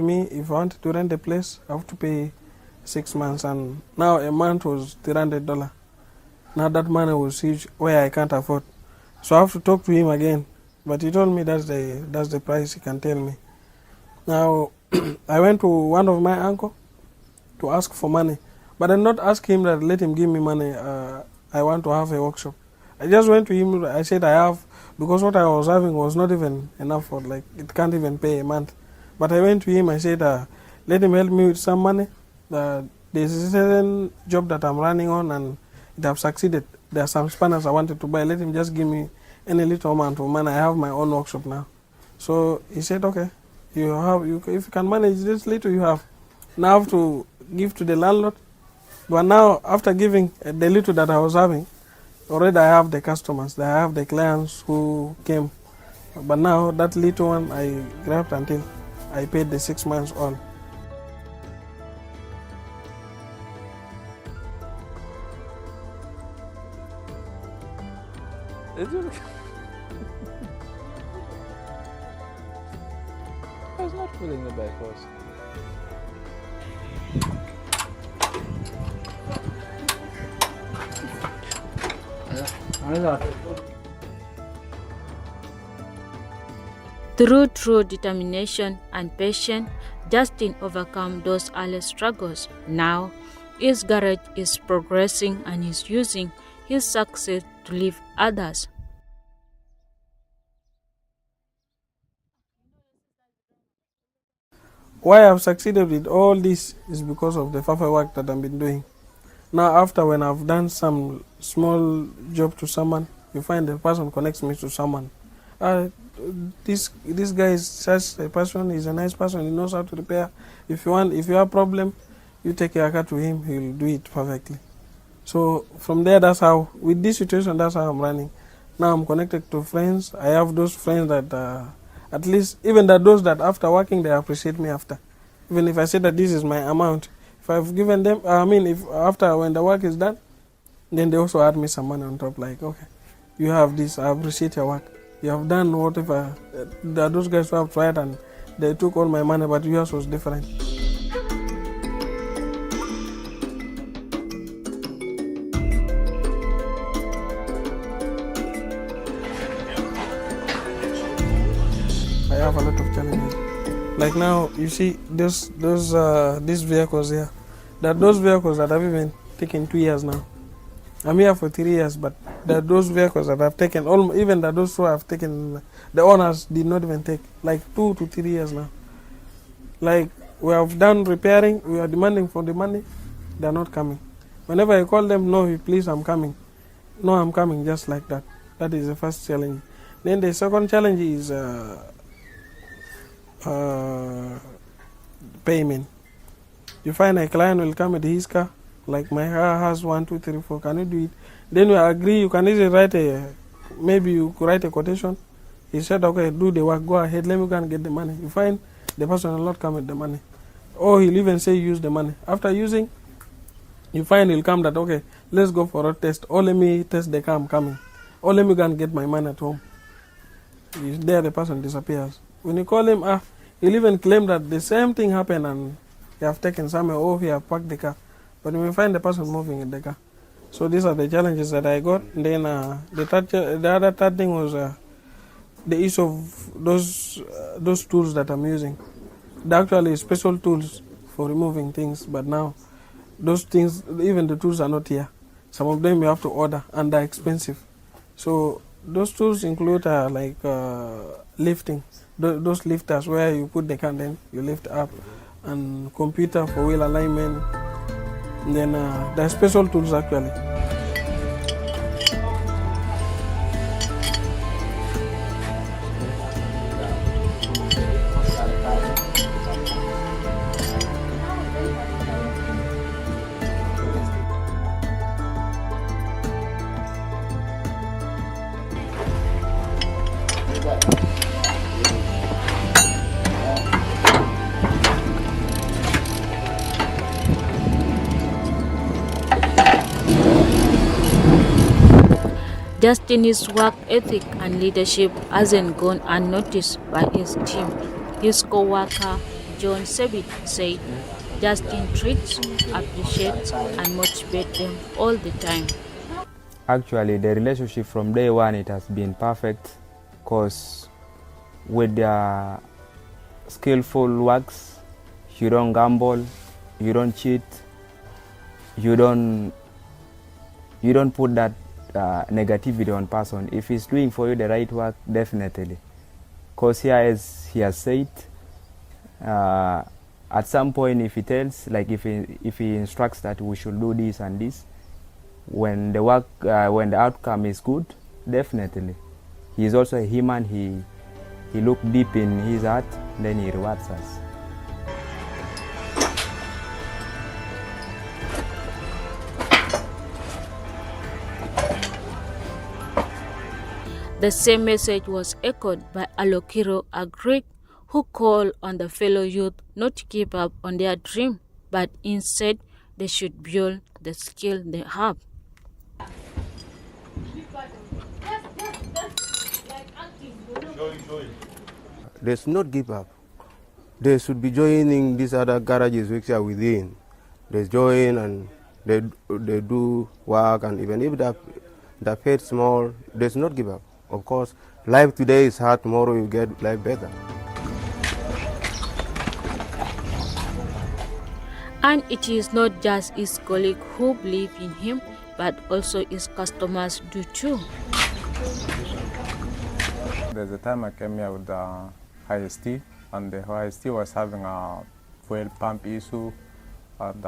me if I wanted to rent a place, I have to pay 6 months, and now a month was $300. Now that money was huge, where I can't afford. So I have to talk to him again. But he told me that's the price he can tell me. Now I went to one of my uncle to ask for money, but I not ask him that let him give me money. I want to have a workshop. I just went to him. I said I have, because what I was having was not even enough for, like, it can't even pay a month. But I went to him. I said let him help me with some money. There's a certain job that I'm running on and it have succeeded. There are some spanners I wanted to buy. Let him just give me any little amount of money. I have my own workshop now. So he said, okay, if you can manage this little you have, now I have to give to the landlord. But now after giving the little that I was having, already I have the customers. I have the clients who came. But now that little one I grabbed until I paid the 6 months all. I was not pulling the back horse. Through true determination and patience, Justin overcome those early struggles. Now, his garage is progressing and is using his success to lift others. Why I've succeeded with all this is because of the Fafa work that I've been doing. Now after when I've done some small job to someone, you find the person connects me to someone. This guy is such a person, he's a nice person, he knows how to repair. If you have problem, you take your car to him, he'll do it perfectly. So from there, that's how, with this situation, that's how I'm running. Now I'm connected to friends. I have those friends that at least, even those that after working, they appreciate me after. Even if I say that this is my amount, if I've given them, if after when the work is done, then they also add me some money on top, like, okay, you have this, I appreciate your work. You have done whatever. There are those guys who have tried and they took all my money, but yours was different. I have a lot of challenges. Like now, you see these vehicles here. There are those vehicles that have even taken 2 years now. I'm here for 3 years, but there are those vehicles that I've taken, even those who have taken, the owners did not even take, like 2 to 3 years now. Like, we have done repairing, we are demanding for the money, they are not coming. Whenever I call them, no, please, I'm coming. No, I'm coming, just like that. That is the first challenge. Then the second challenge is payment. You find a client will come with his car, like my car has 1, 2, 3, 4. Can you do it? Then we agree. You can easily maybe you could write a quotation. He said, okay, do the work. Go ahead. Let me go and get the money. You find the person will not come with the money, or he'll even say use the money. After using, you find he'll come that, okay, let's go for a test. Or let me test the car. I'm coming. Or let me go and get my money at home. There the person disappears. When you call him, he'll even claim that the same thing happened and he have taken somewhere, or he have parked the car. But we find the person moving in the car. So these are the challenges that I got. And then the other third thing was the use of those tools that I'm using. They're actually special tools for removing things, but now those things, even the tools are not here. Some of them you have to order and they're expensive. So those tools include lifting, those lifters where you put the car, then you lift up, and computer for wheel alignment. And then there are special tools actually. Justin's work ethic and leadership hasn't gone unnoticed by his team. His co-worker John Sebit said Justin treats, appreciates, and motivates them all the time. Actually, the relationship from day one, it has been perfect, because with their skillful works, you don't gamble, you don't cheat, you don't put that negativity on person. If he's doing for you the right work, definitely. Because here, as he has said, at some point, if he tells, like if he instructs that we should do this and this, when the work, when the outcome is good, definitely. He is also a human. He look deep in his heart, then he rewards us. The same message was echoed by Alokiro Agric, who called on the fellow youth not to give up on their dream, but instead they should build the skill they have. They should not give up. They should be joining these other garages which are within. They join and they do work, and even if they're paid small, they should not give up. Of course, life today is hard, tomorrow you get life better. And it is not just his colleagues who believe in him, but also his customers do too. There's a time I came here with the IST, and the IST was having a fuel pump issue, and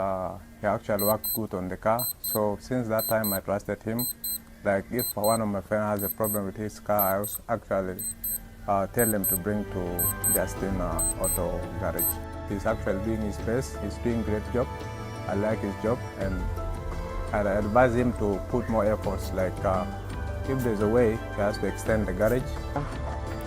he actually worked good on the car. So since that time, I trusted him. Like if one of my friends has a problem with his car, I also actually tell him to bring to Justin Auto Garage. He's actually doing his best. He's doing a great job. I like his job, and I advise him to put more efforts. Like if there's a way, he has to extend the garage.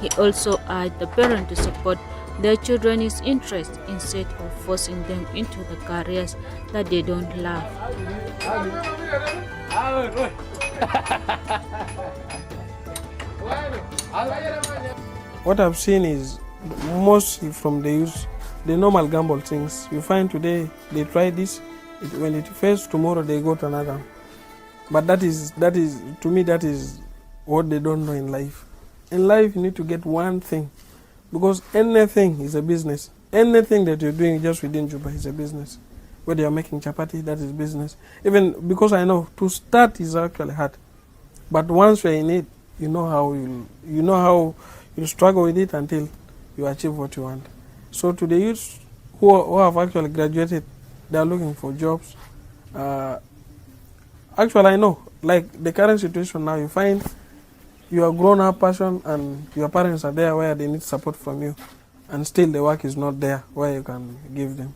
He also urged the parents to support their children's interest instead of forcing them into the careers that they don't love. What I've seen is mostly from the youth, the normal gamble things. You find today they try this, when it fails, tomorrow they go to another. But that is to me, that is what they don't know in life. In life, you need to get one thing, because anything is a business. Anything that you're doing just within Juba is a business. Whether you're making chapati, that is business. Even because I know to start is actually hard, but once you're in it, you know how you struggle with it until you achieve what you want. So to the youth who have actually graduated, they are looking for jobs. Actually, I know, like the current situation now, you find you are grown up person and your parents are there where they need support from you, and still the work is not there where you can give them.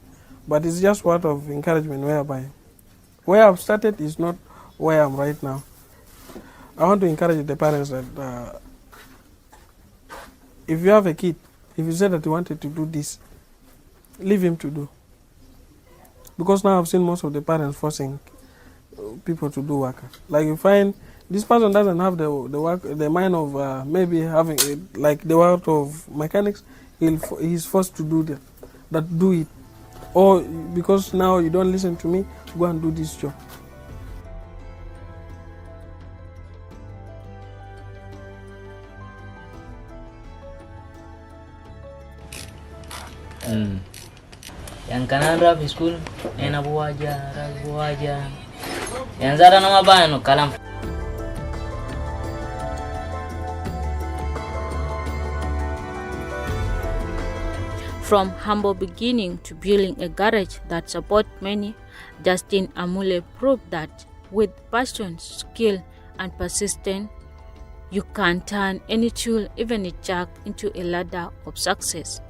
But it's just word of encouragement, whereby where I've started is not where I'm right now. I want to encourage the parents that if you have a kid, if you say that you wanted to do this, leave him to do. Because now I've seen most of the parents forcing people to do work. Like you find this person doesn't have the mind of maybe having like the work of mechanics. He's forced to do that. Do it, or because now you don't listen to me, go and do this job. Yang kanan rap school, ena buaja, yang zara nama bano kalam. From humble beginning to building a garage that supports many, Justin Amule proved that with passion, skill, and persistence, you can turn any tool, even a jack, into a ladder of success.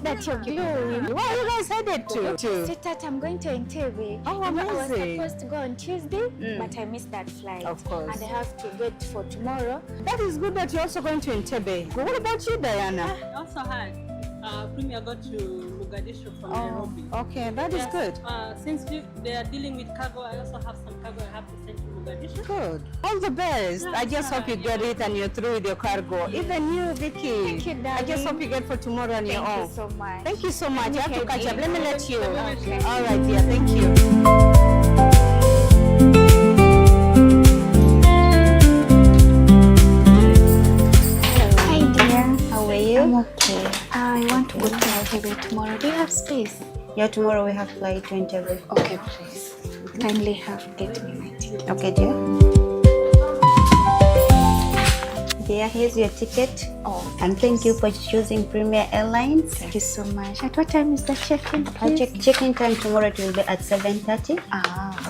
noticed that you're glowing. Where are you guys headed to? Sweetheart, I'm going to Entebbe. Oh, I was amazing. supposed to go on Tuesday, but I missed that flight. Of course. And I have to wait for tomorrow. That is good that you're also going to Entebbe. But what about you, Diana? I also had Premier got to Mogadishu from Nairobi. Okay, that is good. Since they are dealing with cargo, I also have some cargo I have to send to Mogadishu. Good. All the best. I just hope you get it and you're through with your cargo. Even you, Vicky. Thank you, darling. I just hope you get for tomorrow and you're Thank off. you so much. Thank you so much. I have to Okay, catch up. Let me let you. Okay. All right, dear. Thank you. Hi, dear. How are you? I'm okay. I want to go to Entebbe tomorrow. Do you have space? Yeah, tomorrow we have flight to Entebbe. Okay, please. Kindly get me my ticket. Okay, dear. Dear, here's your ticket. Oh, And thank you for choosing Premier Airlines. Thank you so much. At what time is the check-in, please? Check-in time tomorrow it will be at 7:30.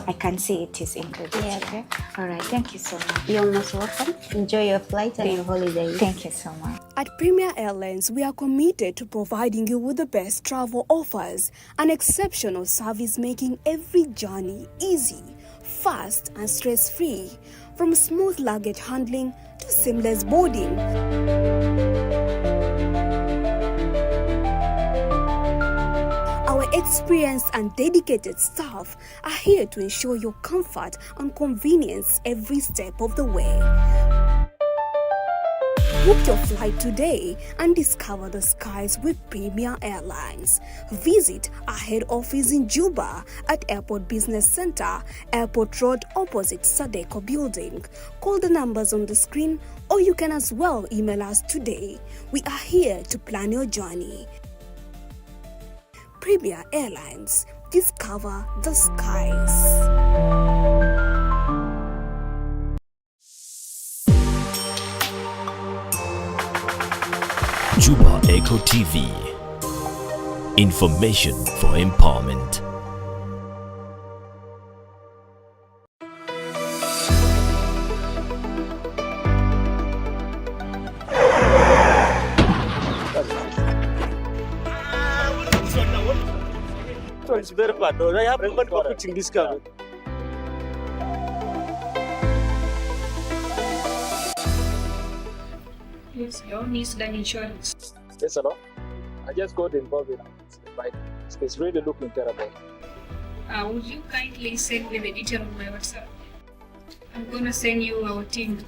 I can see it is included. Yeah. Okay. All right. Thank you so much. You're most welcome. Enjoy your flight and your holiday. Thank you so much. At Premier Airlines, we are committed to providing you with the best travel offers and exceptional service, making every journey easy, fast, and stress-free. From smooth luggage handling to seamless boarding. Our experienced and dedicated staff are here to ensure your comfort and convenience every step of the way. Book your flight today and discover the skies with Premier Airlines. Visit our head office in Juba at Airport Business Center, Airport Road opposite Sadeco Building. Call the numbers on the screen, or you can as well email us today. We are here to plan your journey. Premier Airlines. Discover the skies. Juba Echo TV. Information for empowerment. It's very bad. I have remember putting this car. Yes, your needs done insurance. Yes, hello. I just got involved in it. It's really looking terrible. Would you kindly send me the detail on my WhatsApp? I'm gonna send you our team.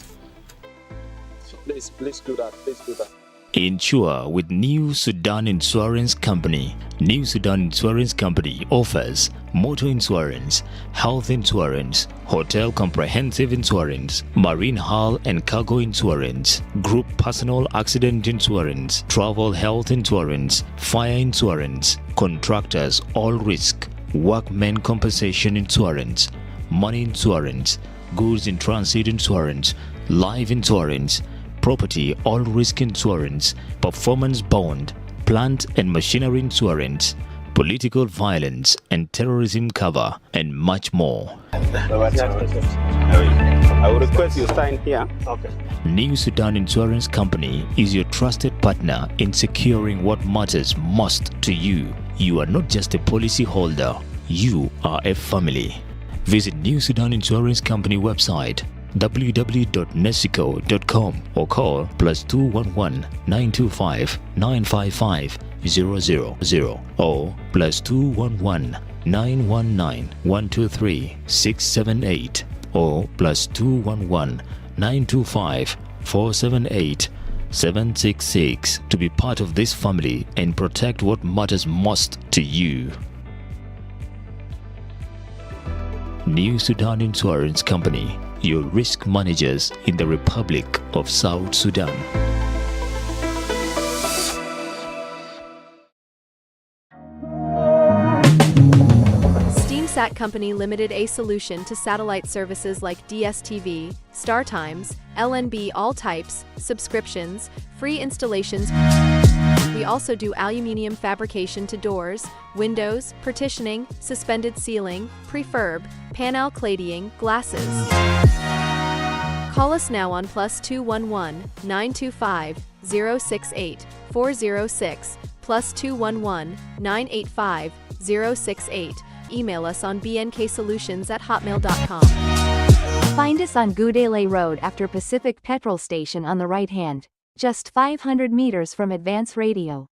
So please do that. Please do that. Insure with New Sudan Insurance Company. New Sudan Insurance Company offers motor insurance, health insurance, hotel comprehensive insurance, marine hull and cargo insurance, group personal accident insurance, travel health insurance, fire insurance, contractors all risk, workmen compensation insurance, money insurance, goods in transit insurance, life insurance, property all risk insurance, performance bond, plant and machinery insurance, political violence and terrorism cover, and much more. I will request you sign here. Okay. New Sudan Insurance Company is your trusted partner in securing what matters most to you. You are not just a policy holder, you are a family. Visit New Sudan Insurance Company website www.nesico.com or call +211 925 955 000 or +211 919 123 678 or +211 925 478 766 to be part of this family and protect what matters most to you. New Sudan Insurance Company, your risk managers in the Republic of South Sudan. SteamSat Company Limited, a solution to satellite services like DSTV, StarTimes, LNB all types, subscriptions, free installations. We also do aluminium fabrication to doors, windows, partitioning, suspended ceiling, prefurb, panel cladding, glasses. Call us now on +211 925 068 406. +211 985 068. Email us on bnksolutions@hotmail.com. Find us on Gudele Road after Pacific Petrol Station on the right hand, just 500 meters from Advance Radio.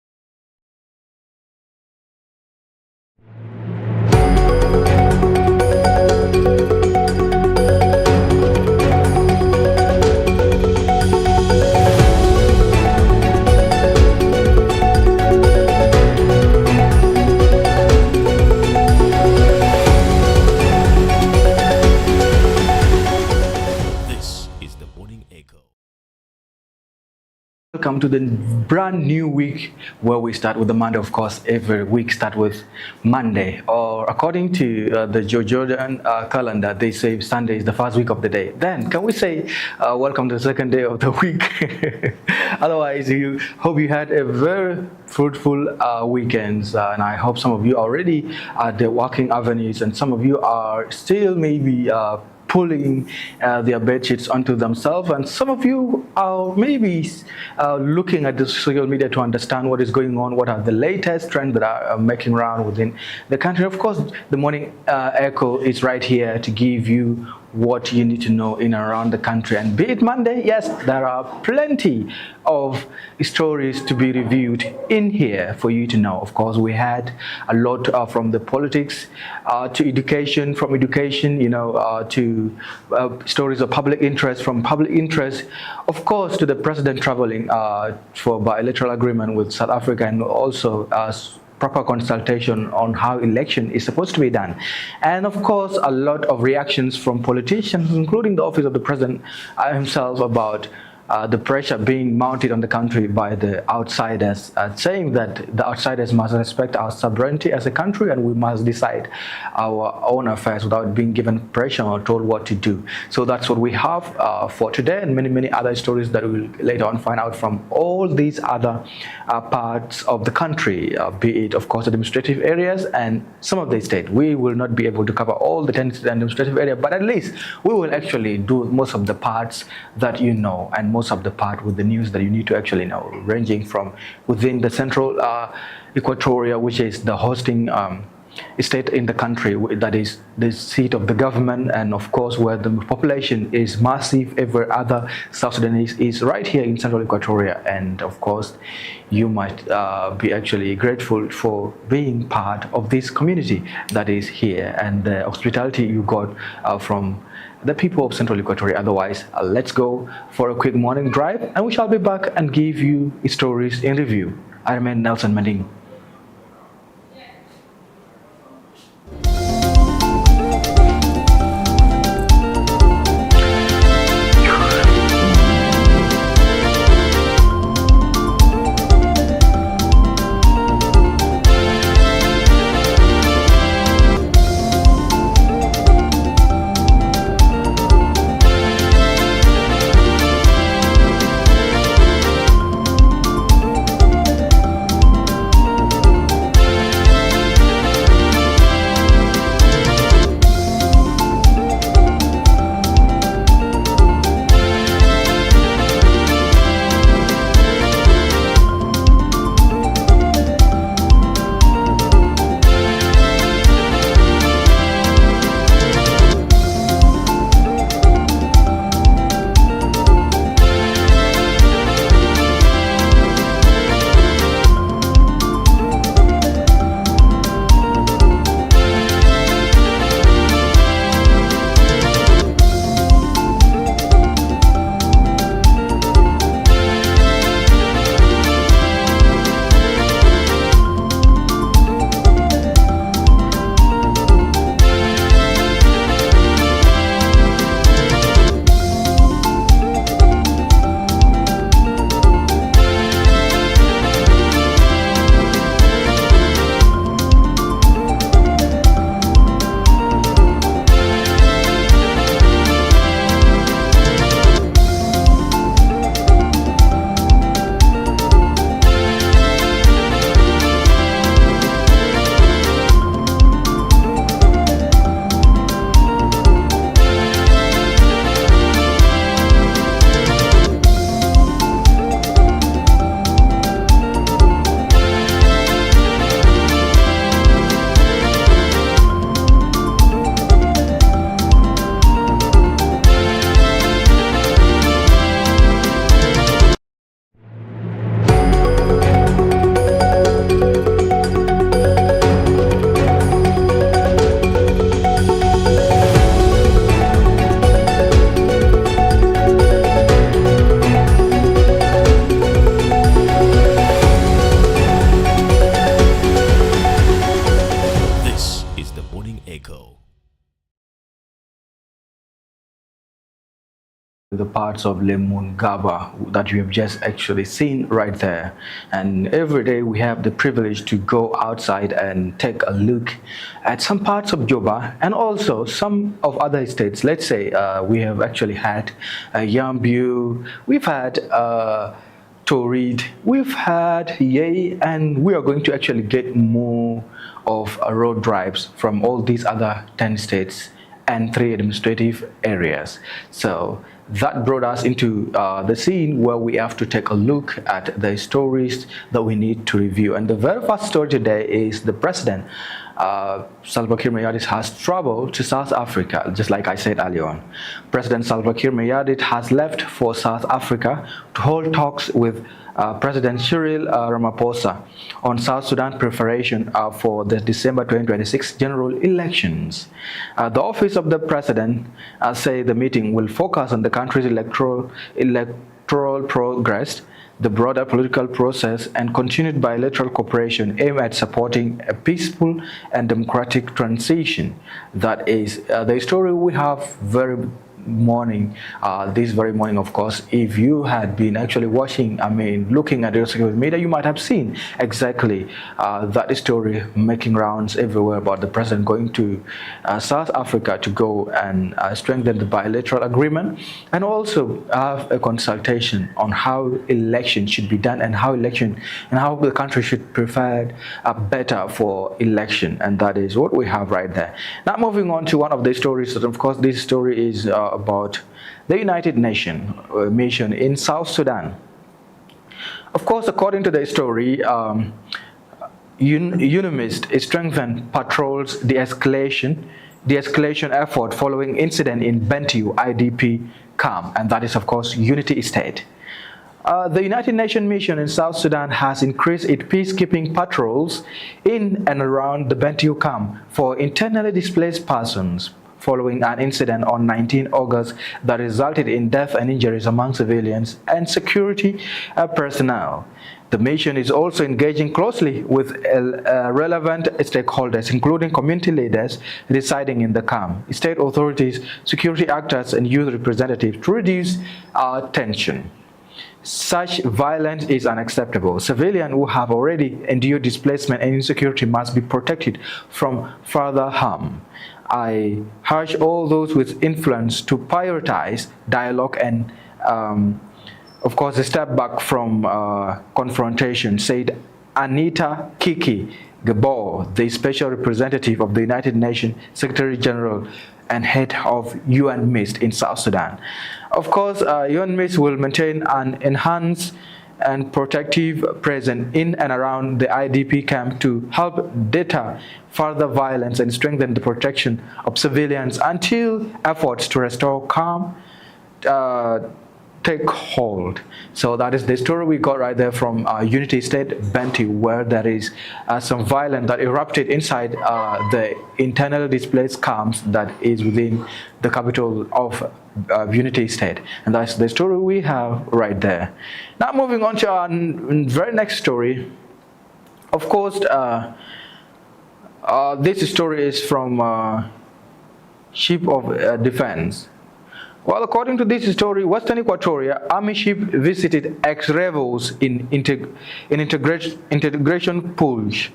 Welcome to the brand new week where we start with the Monday. Of course, every week start with Monday, or according to the Jordan calendar, they say Sunday is the first week of the day. Then can we say welcome to the second day of the week? Otherwise, you hope you had a very fruitful weekends, and I hope some of you are already at the walking avenues, and some of you are still maybe pulling their bed sheets onto themselves, and some of you are maybe looking at the social media to understand what is going on, what are the latest trends that are making round within the country. Of course, the Morning Echo is right here to give you what you need to know in and around the country. And be it Monday, yes, there are plenty of stories to be reviewed in here for you to know. Of course, we had a lot from the politics to education, from education, to stories of public interest, from public interest, of course, to the president traveling for bilateral agreement with South Africa, and also proper consultation on how election is supposed to be done. And of course, a lot of reactions from politicians, including the office of the president himself, about the pressure being mounted on the country by the outsiders, saying that the outsiders must respect our sovereignty as a country, and we must decide our own affairs without being given pressure or told what to do. So that's what we have for today, and many, many other stories that we'll later on find out from all these other parts of the country, be it, of course, administrative areas and some of the state. We will not be able to cover all the 10 administrative areas, but at least we will actually do most of the parts that you know, and most of the part with the news that you need to actually know, ranging from within the central Equatoria, which is the hosting state in the country, that is the seat of the government, and of course where the population is massive. Every other South Sudanese is right here in central Equatoria, and of course you might be actually grateful for being part of this community that is here, and the hospitality you got from the people of central Equatoria. Otherwise, let's go for a quick morning drive, and we shall be back and give you stories in review. I remain Nelson Madink. the parts of Lemungaba that you have just actually seen right there. And every day we have the privilege to go outside and take a look at some parts of Juba and also some of other states. Let's say we have actually had Yambu, we've had Torid, we've had Yei, and we are going to actually get more of road drives from all these other 10 states and 3 administrative areas. So that brought us into the scene where we have to take a look at the stories that we need to review. And the very first story today is the president, Salva Kiir Mayardit, has traveled to South Africa, just like I said earlier on. President Salva Kiir Mayardit has left for South Africa to hold talks with President Cyril Ramaphosa on South Sudan preparation for the December 2026 general elections. The office of the president say the meeting will focus on the country's electoral progress, the broader political process, and continued bilateral cooperation aimed at supporting a peaceful and democratic transition. That is the story we have this very morning. Of course, if you had been actually watching, looking at the social media, you might have seen exactly that story making rounds everywhere about the president going to South Africa to go and strengthen the bilateral agreement and also have a consultation on how election should be done and how the country should prepare better for election. And that is what we have right there. Now moving on to one of the stories. Of course, this story is about the United Nations mission in South Sudan. Of course, according to the story, UNMISS strengthened patrols de-escalation effort following incident in Bentiu IDP camp, and that is, of course, Unity State. The United Nations mission in South Sudan has increased its peacekeeping patrols in and around the Bentiu camp for internally displaced persons, following an incident on 19 August that resulted in death and injuries among civilians and security personnel. The mission is also engaging closely with relevant stakeholders, including community leaders residing in the camp, state authorities, security actors, and youth representatives to reduce tension. Such violence is unacceptable. Civilians who have already endured displacement and insecurity must be protected from further harm. I urge all those with influence to prioritize dialogue and, of course, a step back from confrontation, said Anita Kiki Gabor, the Special Representative of the United Nations Secretary General and head of UNMISS in South Sudan. Of course, UNMISS will maintain an enhanced and protective presence in and around the IDP camp to help deter further violence and strengthen the protection of civilians until efforts to restore calm take hold. So that is the story we got right there from Unity State, Bentiu, where there is some violence that erupted inside the internally displaced camps that is within the capital of Unity State. And that's the story we have right there. Now moving on to our very next story. Of course, this story is from Ship of Defense. Well, according to this story, Western Equatoria Army ship visited ex-rebels in integration pools.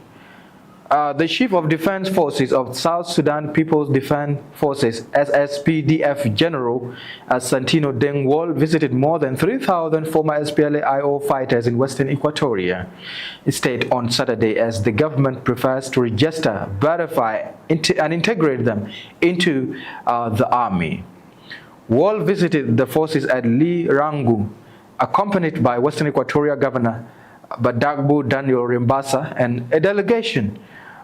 The Chief of Defense Forces of South Sudan People's Defense Forces (SSPDF) General Santino Dengwall visited more than 3,000 former SPLA-IO fighters in Western Equatoria State on Saturday as the government prefers to register, verify, and integrate them into the army. Wall visited the forces at Li Rangu, accompanied by Western Equatoria Governor Badagbu Daniel Rimbasa and a delegation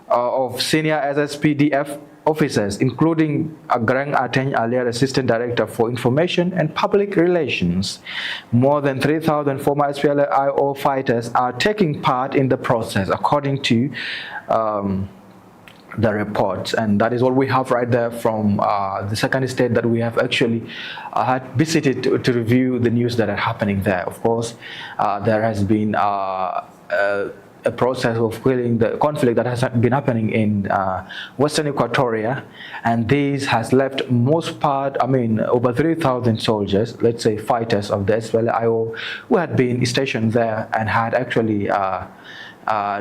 of senior SSPDF officers, including Agrang Ateng Alier, Assistant Director for Information and Public Relations. More than 3,000 former SPLA-IO fighters are taking part in the process, according to the reports. And that is what we have right there from the second state that we have actually had visited to review the news that are happening there. Of course, there has been a process of quelling the conflict that has been happening in Western Equatoria, and this has left most part, over 3,000 soldiers, let's say fighters of the SPLA-IO, who had been stationed there and had actually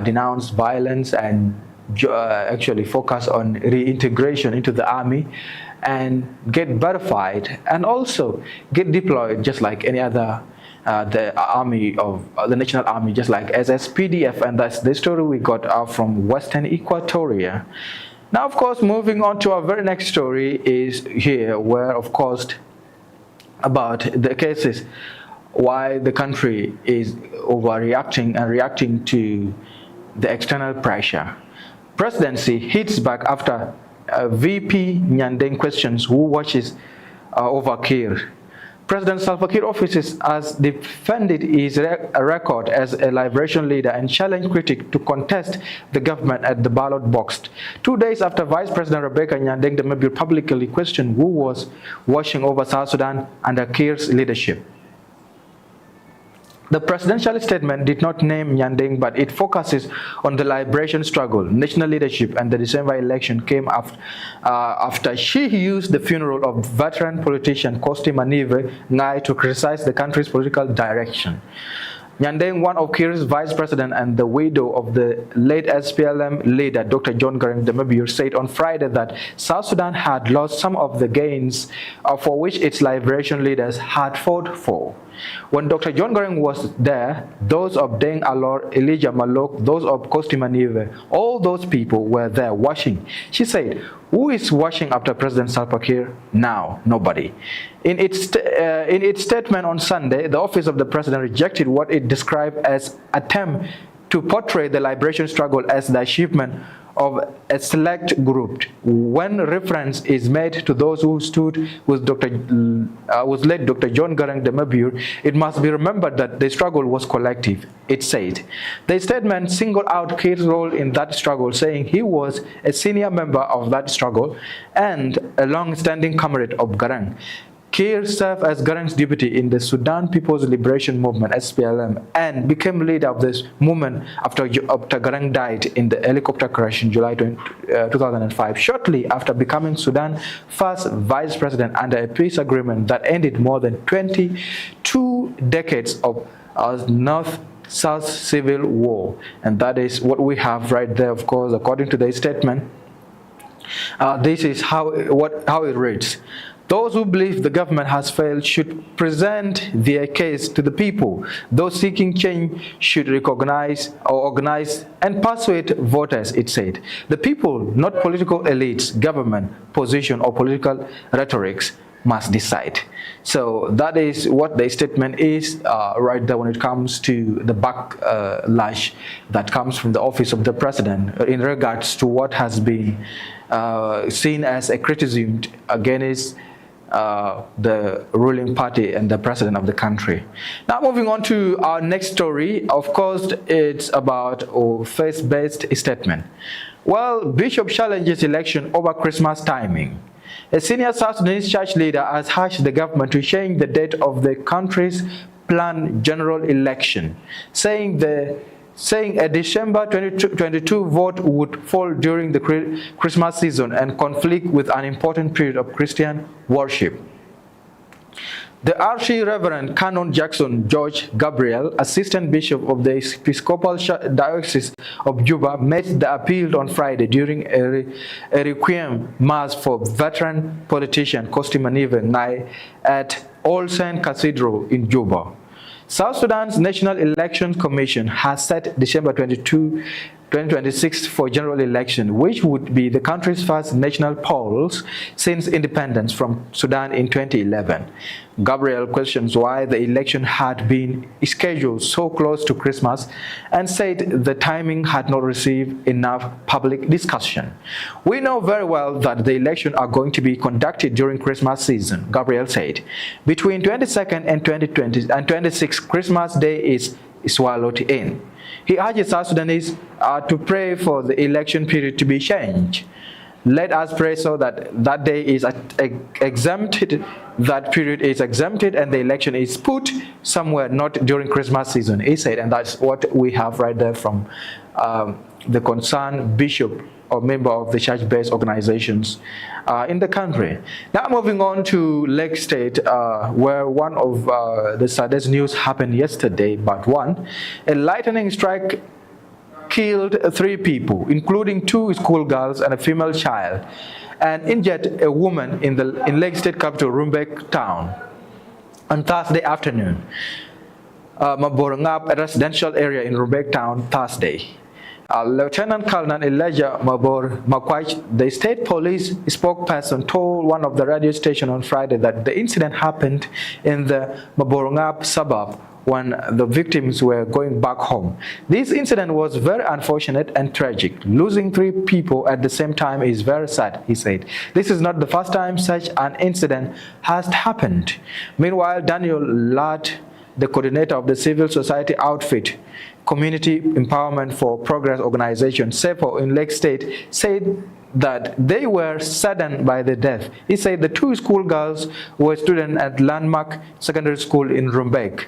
denounced violence and actually focus on reintegration into the army and get verified and also get deployed just like any other the army of the national army, just like SSPDF. And that's the story we got out from Western Equatoria. Now, of course, moving on to our very next story is here, where of course about the cases why the country is overreacting and reacting to the external pressure. Presidency hits back after VP Nyandeng questions who watches over Kir. President Salva Kiir offices has defended his record as a liberation leader and challenged critics to contest the government at the ballot box. 2 days after Vice President Rebecca Nyandeng Demebir publicly questioned who was watching over South Sudan under Kiir's leadership. The presidential statement did not name Nyandeng, but it focuses on the liberation struggle, national leadership, and the December election came after she used the funeral of veteran politician Kosti Manive Ngai to criticize the country's political direction. Nyandeng, one of Kir's vice president and the widow of the late SPLM leader Dr. John Garang Demebir, said on Friday that South Sudan had lost some of the gains for which its liberation leaders had fought for. When Dr. John Garang was there, those of Deng Alor, Elijah Malok, those of Kosti Manive, all those people were there watching. She said, who is watching after President Salva Kiir? Now, nobody. In its statement on Sunday, the office of the president rejected what it described as attempt to portray the liberation struggle as the achievement of a select group. When reference is made to those who stood with led Dr. John Garang Demebir, it must be remembered that the struggle was collective, it said. The statement singled out Kir's role in that struggle, saying he was a senior member of that struggle and a long-standing comrade of Garang. Kir served as Garang's deputy in the Sudan People's Liberation Movement, SPLM, and became leader of this movement after Garang died in the helicopter crash in July 2005, shortly after becoming Sudan's first vice president under a peace agreement that ended more than 22 decades of North-South civil war. And that is what we have right there, of course, according to the statement. This is how it reads. Those who believe the government has failed should present their case to the people. Those seeking change should recognize or organize and persuade voters, it said. The people, not political elites, government, position, or political rhetorics, must decide. So that is what the statement is right there when it comes to the backlash that comes from the office of the president in regards to what has been seen as a criticism against the ruling party and the president of the country. Now moving on to our next story, of course it's about a faith-based statement. Well, Bishop challenges election over Christmas timing. A senior South Sudanese church leader has urged the government to change the date of the country's planned general election, saying a December 2022 vote would fall during the Christmas season and conflict with an important period of Christian worship. The Archie Reverend Canon Jackson George Gabriel, Assistant Bishop of the Episcopal Diocese of Juba, made the appeal on Friday during a requiem mass for veteran politician Kosti Manive Ngai at All Saints Cathedral in Juba. South Sudan's National Election Commission has set December 22, 2026 for general election, which would be the country's first national polls since independence from Sudan in 2011. Gabriel questions why the election had been scheduled so close to Christmas and said the timing had not received enough public discussion. We know very well that the elections are going to be conducted during Christmas season, Gabriel said. Between 22nd and 26th, Christmas Day is swallowed in. He urges South Sudanese to pray for the election period to be changed. Let us pray so that that day is exempted, that period is exempted, and the election is put somewhere, not during Christmas season, he said. And that's what we have right there from the concerned bishop or member of the church-based organizations in the country. Now moving on to Lake State, where one of the saddest news happened yesterday, but one. A lightning strike killed 3 people, including 2 schoolgirls and a female child, and injured a woman in Lake State capital, Rumbek town, on Thursday afternoon. Maborangap, a residential area in Rumbek town, Thursday. Lieutenant Colonel Elijah Mabor Makwach, the state police spokesperson, told one of the radio stations on Friday that the incident happened in the Maborangap suburb when the victims were going back home. This incident was very unfortunate and tragic. Losing 3 people at the same time is very sad, he said. This is not the first time such an incident has happened. Meanwhile, Daniel Ladd, the coordinator of the civil society outfit, Community Empowerment for Progress organization, SEPO, in Lake State, said that they were saddened by the death. He said the 2 schoolgirls were students at Landmark Secondary School in Rumbek.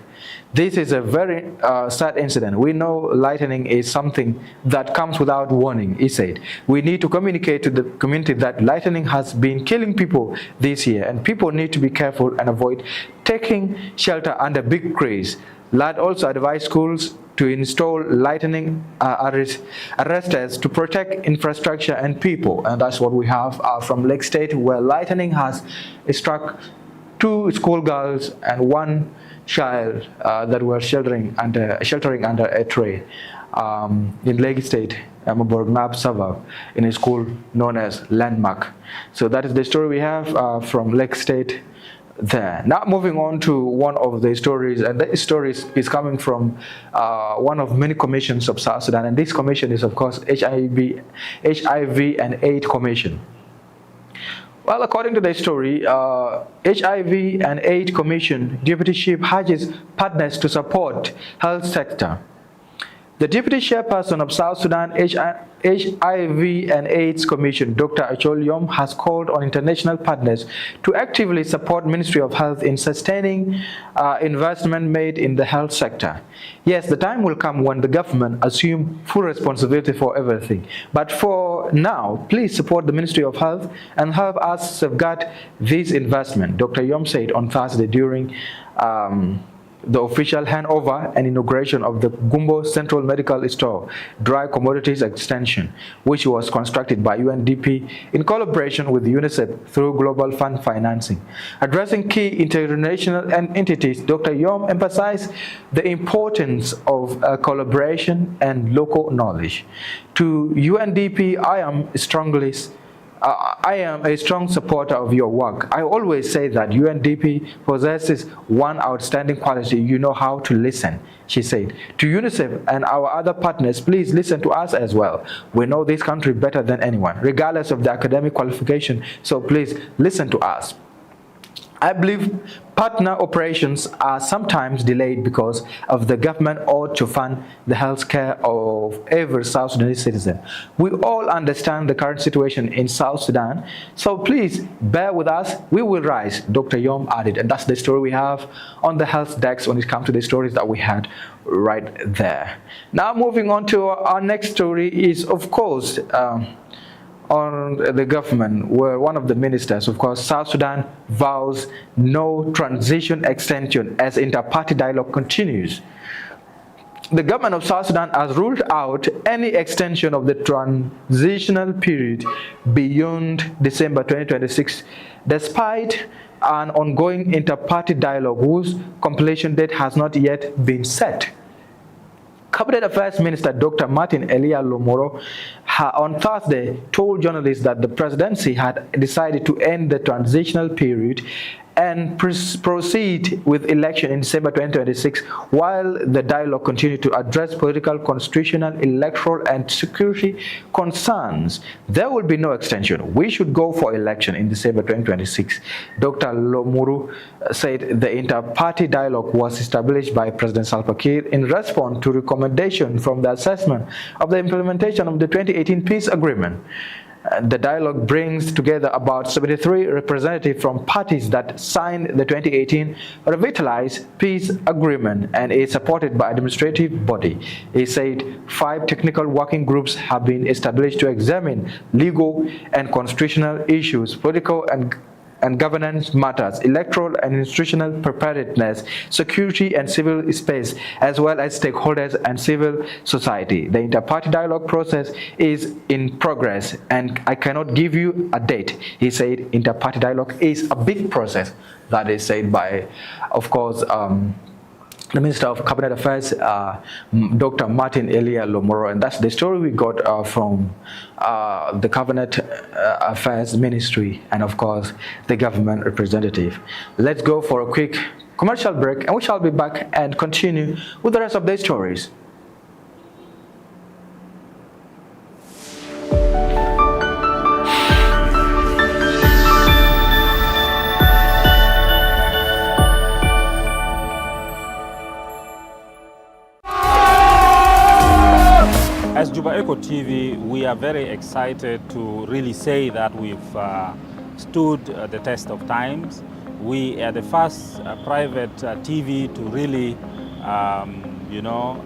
This is a very sad incident. We know lightning is something that comes without warning, he said. We need to communicate to the community that lightning has been killing people this year, and people need to be careful and avoid taking shelter under big trees. Ladd also advised schools to install lightning arresters to protect infrastructure and people. And that's what we have from Lake State, where lightning has struck 2 schoolgirls and 1 child that were sheltering under a tree in Lake State, Maborangap suburb, in a school known as Landmark. So that is the story we have from Lake State there. Now moving on to one of the stories, and this story is coming from one of many commissions of South Sudan, and this commission is of course HIV and AIDS Commission. Well, according to the story, HIV and AIDS Commission Deputy Chief urges partners to support health sector. The Deputy Chairperson of South Sudan HIV and AIDS Commission, Dr. Achol Yom, has called on international partners to actively support Ministry of Health in sustaining investment made in the health sector. Yes, the time will come when the government assume full responsibility for everything. But for now, please support the Ministry of Health and help us safeguard this investment, Dr. Yom said on Thursday during the official handover and inauguration of the Gumbo Central Medical Store Dry Commodities Extension, which was constructed by UNDP in collaboration with UNICEF through Global Fund financing. Addressing key international entities, Dr. Yom emphasized the importance of collaboration and local knowledge. To UNDP, I am a strong supporter of your work. I always say that UNDP possesses one outstanding quality: you know how to listen, she said. To UNICEF and our other partners, please listen to us as well. We know this country better than anyone, regardless of the academic qualification, so please listen to us. I believe partner operations are sometimes delayed because of the government ought to fund the health care of every South Sudanese citizen. We all understand the current situation in South Sudan, so please bear with us. We will rise, Dr. Yom added. And that's the story we have on the health desk when it comes to the stories that we had right there. Now moving on to our next story is, of course, on the government, where one of the ministers, of course, South Sudan vows no transition extension as inter-party dialogue continues. The government of South Sudan has ruled out any extension of the transitional period beyond December 2026, despite an ongoing inter-party dialogue whose completion date has not yet been set. Cabinet Affairs Minister Dr. Martin Elia Lomoro on Thursday told journalists that the presidency had decided to end the transitional period and proceed with election in December 2026, while the dialogue continued to address political, constitutional, electoral, and security concerns. There will be no extension. We should go for election in December 2026. Dr. Lomuru said the inter-party dialogue was established by President Salva Kiir in response to recommendation from the assessment of the implementation of the 2018 peace agreement. The dialogue brings together about 73 representatives from parties that signed the 2018 Revitalized Peace Agreement and is supported by administrative body. He said 5 technical working groups have been established to examine legal and constitutional issues, political and governance matters, electoral and institutional preparedness, security and civil space, as well as stakeholders and civil society. The inter-party dialogue process is in progress and I cannot give you a date. He said inter-party dialogue is a big process. That is said by, of course, the Minister of Cabinet Affairs, Dr. Martin Elia Lomoro, and that's the story we got from the Cabinet Affairs Ministry and, of course, the government representative. Let's go for a quick commercial break, and we shall be back and continue with the rest of the stories. As Juba Echo TV, we are very excited to really say that we've stood the test of times. We are the first private TV to really,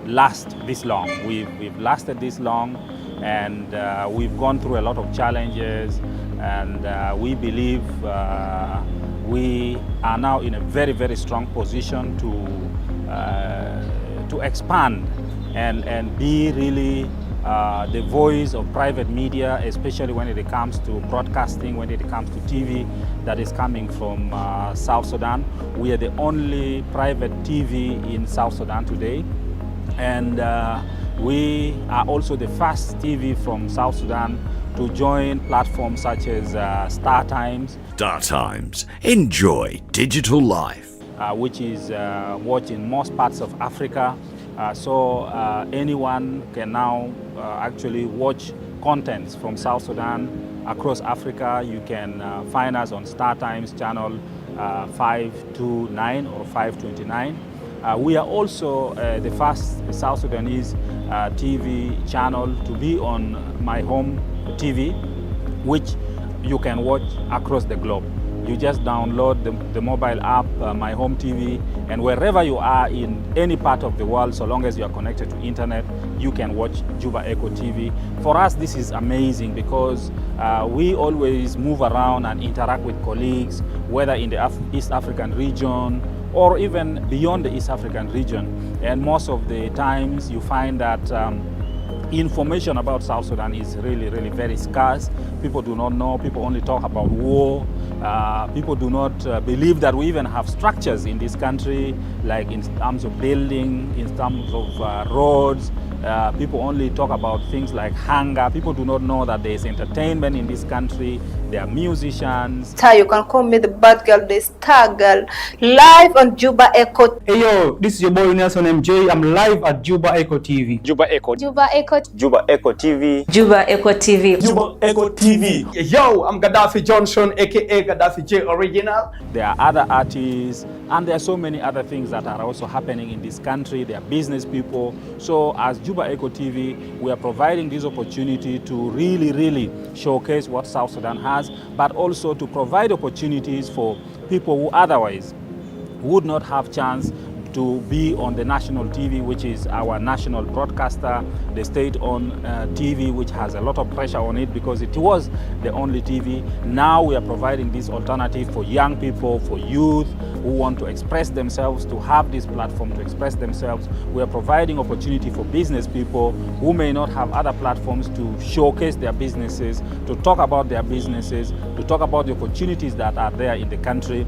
last this long. We've lasted this long, and we've gone through a lot of challenges, and we believe we are now in a very, very strong position to expand and be really the voice of private media, especially when it comes to broadcasting, when it comes to TV that is coming from South Sudan. We are the only private TV in South Sudan today, and we are also the first TV from South Sudan to join platforms such as Star Times. Star Times. Enjoy digital life. Which is watched in most parts of Africa. So anyone can now actually watch contents from South Sudan across Africa. You can find us on Star Times channel 529 or 529. We are also the first South Sudanese TV channel to be on My Home TV, which you can watch across the globe. You just download the mobile app, My Home TV, and wherever you are in any part of the world, so long as you are connected to internet, you can watch Juba Echo TV. For us, this is amazing because we always move around and interact with colleagues, whether in the East African region or even beyond the East African region. And most of the times you find that information about South Sudan is really, really very scarce. People do not know. People only talk about war. People do not believe that we even have structures in this country, like in terms of building, in terms of roads. People only talk about things like hunger. People do not know that there is entertainment in this country. There are musicians. You can call me the bad girl, the star girl, live on Juba Echo. Hey yo, this is your boy Nelson MJ. I'm live at Juba Echo TV. Juba Echo. Juba Echo. Juba Echo TV. Juba Echo TV. Juba Echo TV. Yo, I'm Gaddafi Johnson, aka Gaddafi J Original. There are other artists, and there are so many other things that are also happening in this country. There are business people. So as Juba Echo TV, we are providing this opportunity to really, really showcase what South Sudan has, but also to provide opportunities for people who otherwise would not have chance to be on the national TV, which is our national broadcaster, the state-owned TV, which has a lot of pressure on it because it was the only TV. Now we are providing this alternative for young people, for youth who want to express themselves, to have this platform to express themselves. We are providing opportunity for business people who may not have other platforms to showcase their businesses, to talk about their businesses, to talk about the opportunities that are there in the country.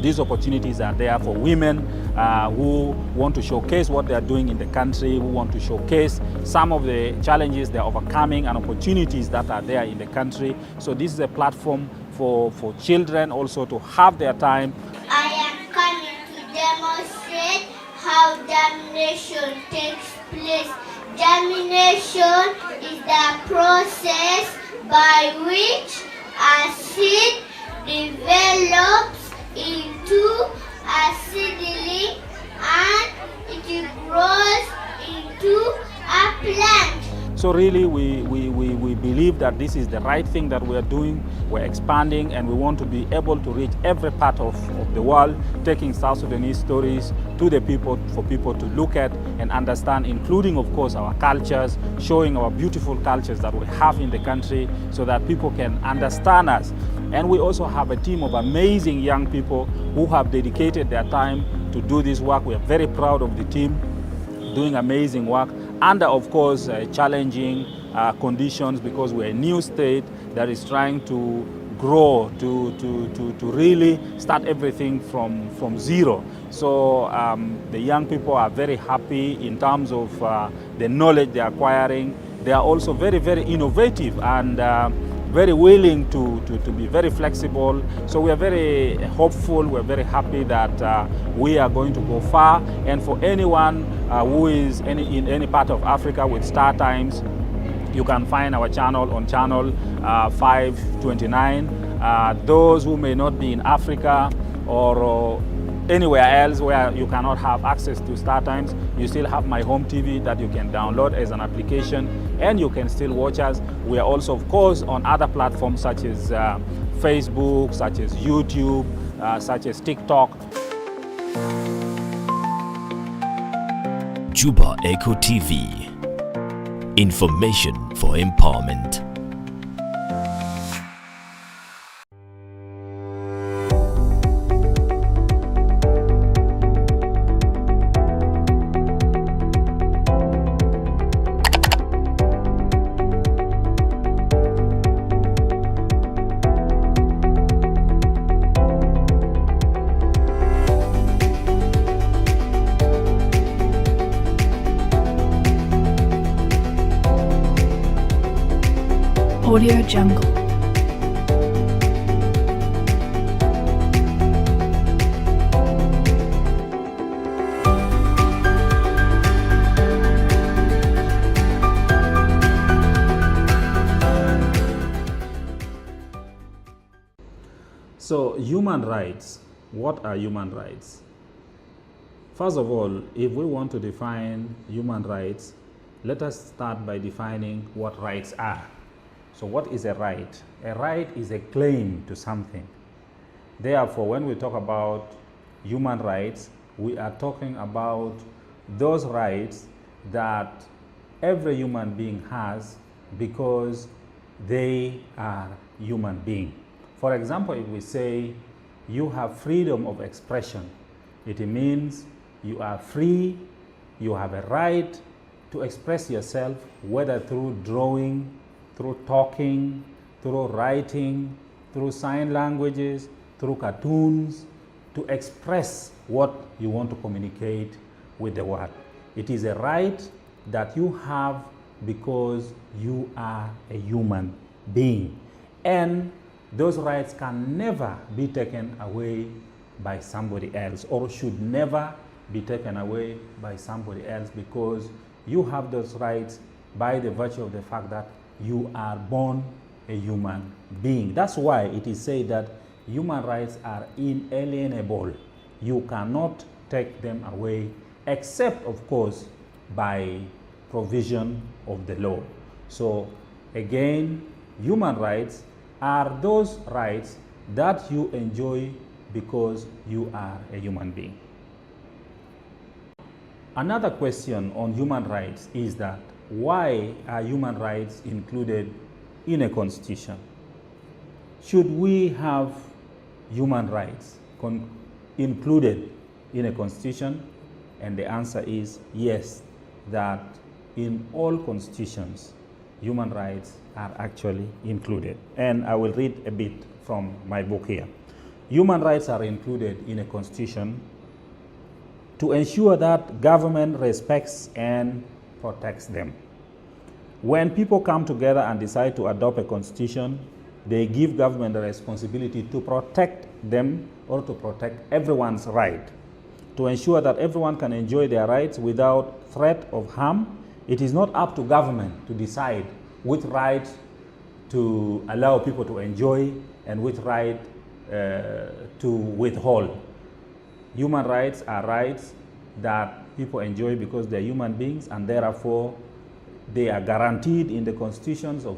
These opportunities are there for women who want to showcase what they are doing in the country, who want to showcase some of the challenges they're overcoming and opportunities that are there in the country. So this is a platform for children also to have their time. I am coming to demonstrate how germination takes place. Germination is the process by which a seed develops into a seedling and it grows into a plant. So really we believe that this is the right thing that we are doing. We're expanding and we want to be able to reach every part of the world, taking South Sudanese stories to the people for people to look at and understand, including of course our cultures, showing our beautiful cultures that we have in the country so that people can understand us. And we also have a team of amazing young people who have dedicated their time to do this work. We are very proud of the team doing amazing work under, of course, challenging conditions, because we're a new state that is trying to grow, to really start everything from zero. So the young people are very happy in terms of the knowledge they're acquiring. They are also very, very innovative and very willing to be very flexible. So we are very hopeful, we're very happy that we are going to go far. And for anyone who is in any part of Africa with Star Times, you can find our channel on channel 529. Those who may not be in Africa or anywhere else where you cannot have access to Star Times, you still have My Home TV that you can download as an application and you can still watch us. We are also, of course, on other platforms such as Facebook, such as YouTube, such as TikTok. Juba Echo TV. Information for empowerment. Audio Jungle. So human rights, what are human rights? First of all, if we want to define human rights, let us start by defining what rights are. So what is a right? A right is a claim to something. Therefore, when we talk about human rights, we are talking about those rights that every human being has because they are human beings. For example, if we say you have freedom of expression, it means you are free, you have a right to express yourself, whether through drawing, through talking, through writing, through sign languages, through cartoons, to express what you want to communicate with the world. It is a right that you have because you are a human being. And those rights can never be taken away by somebody else, or should never be taken away by somebody else, because you have those rights by the virtue of the fact that you are born a human being. That's why it is said that human rights are inalienable. You cannot take them away, except, of course, by provision of the law. So, again, human rights are those rights that you enjoy because you are a human being. Another question on human rights is that why are human rights included in a constitution? Should we have human rights included in a constitution? And the answer is yes, that in all constitutions, human rights are actually included. And I will read a bit from my book here. Human rights are included in a constitution to ensure that government respects and protects them. When people come together and decide to adopt a constitution, they give government the responsibility to protect them, or to protect everyone's right, to ensure that everyone can enjoy their rights without threat of harm. It is not up to government to decide which right to allow people to enjoy and which right to withhold. Human rights are rights that people enjoy because they're human beings, and therefore They are guaranteed in the constitutions of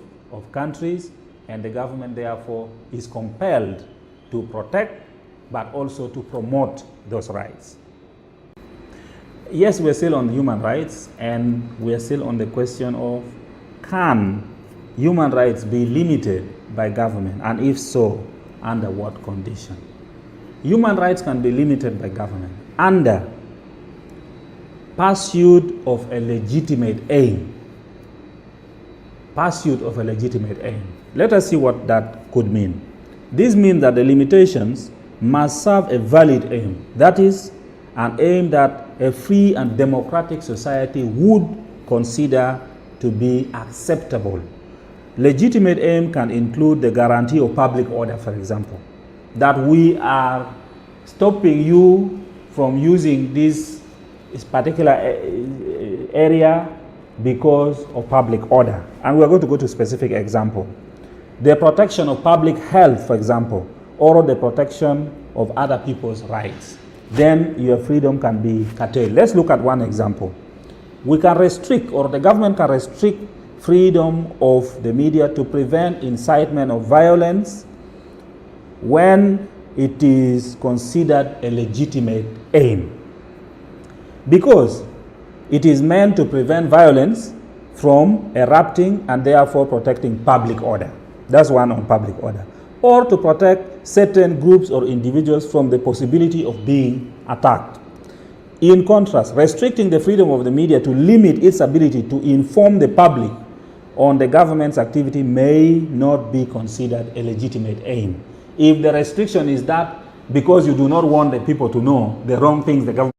countries, and the government therefore is compelled to protect but also to promote those rights. Yes, we're still on human rights, and we're still on the question of, can human rights be limited by government, and if so, under what condition? Human rights can be limited by government under pursuit of a legitimate aim. Pursuit of a legitimate aim. Let us see what that could mean. This means that the limitations must serve a valid aim. That is, an aim that a free and democratic society would consider to be acceptable. Legitimate aim can include the guarantee of public order, for example, that we are stopping you from using this particular area because of public order. And we're going to go to a specific example. The protection of public health, for example, or the protection of other people's rights. Then your freedom can be curtailed. Let's look at one example. We can restrict, or the government can restrict, freedom of the media to prevent incitement of violence when it is considered a legitimate aim, because it is meant to prevent violence from erupting and therefore protecting public order. That's one on public order. Or to protect certain groups or individuals from the possibility of being attacked. In contrast, restricting the freedom of the media to limit its ability to inform the public on the government's activity may not be considered a legitimate aim. If the restriction is that because you do not want the people to know the wrong things the government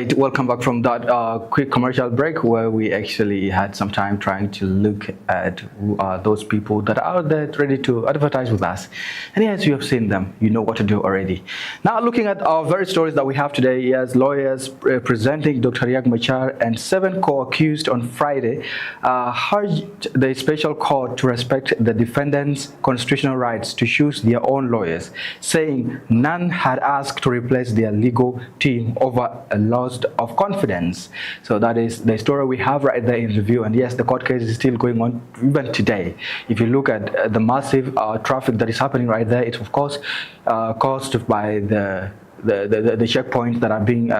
Right, welcome back from that quick commercial break where we actually had some time trying to look at who are those people that are out there ready to advertise with us. And yes, you have seen them, you know what to do already. Now looking at our very stories that we have today, yes, lawyers presenting Dr. Riek Machar and 7 co-accused on Friday urged the special court to respect the defendants' constitutional rights to choose their own lawyers, saying none had asked to replace their legal team over a loss of confidence. So that is the story we have right there in review. And yes, the court case is still going on even today. If you look at the massive traffic that is happening right there, it's of course caused by the checkpoints that are being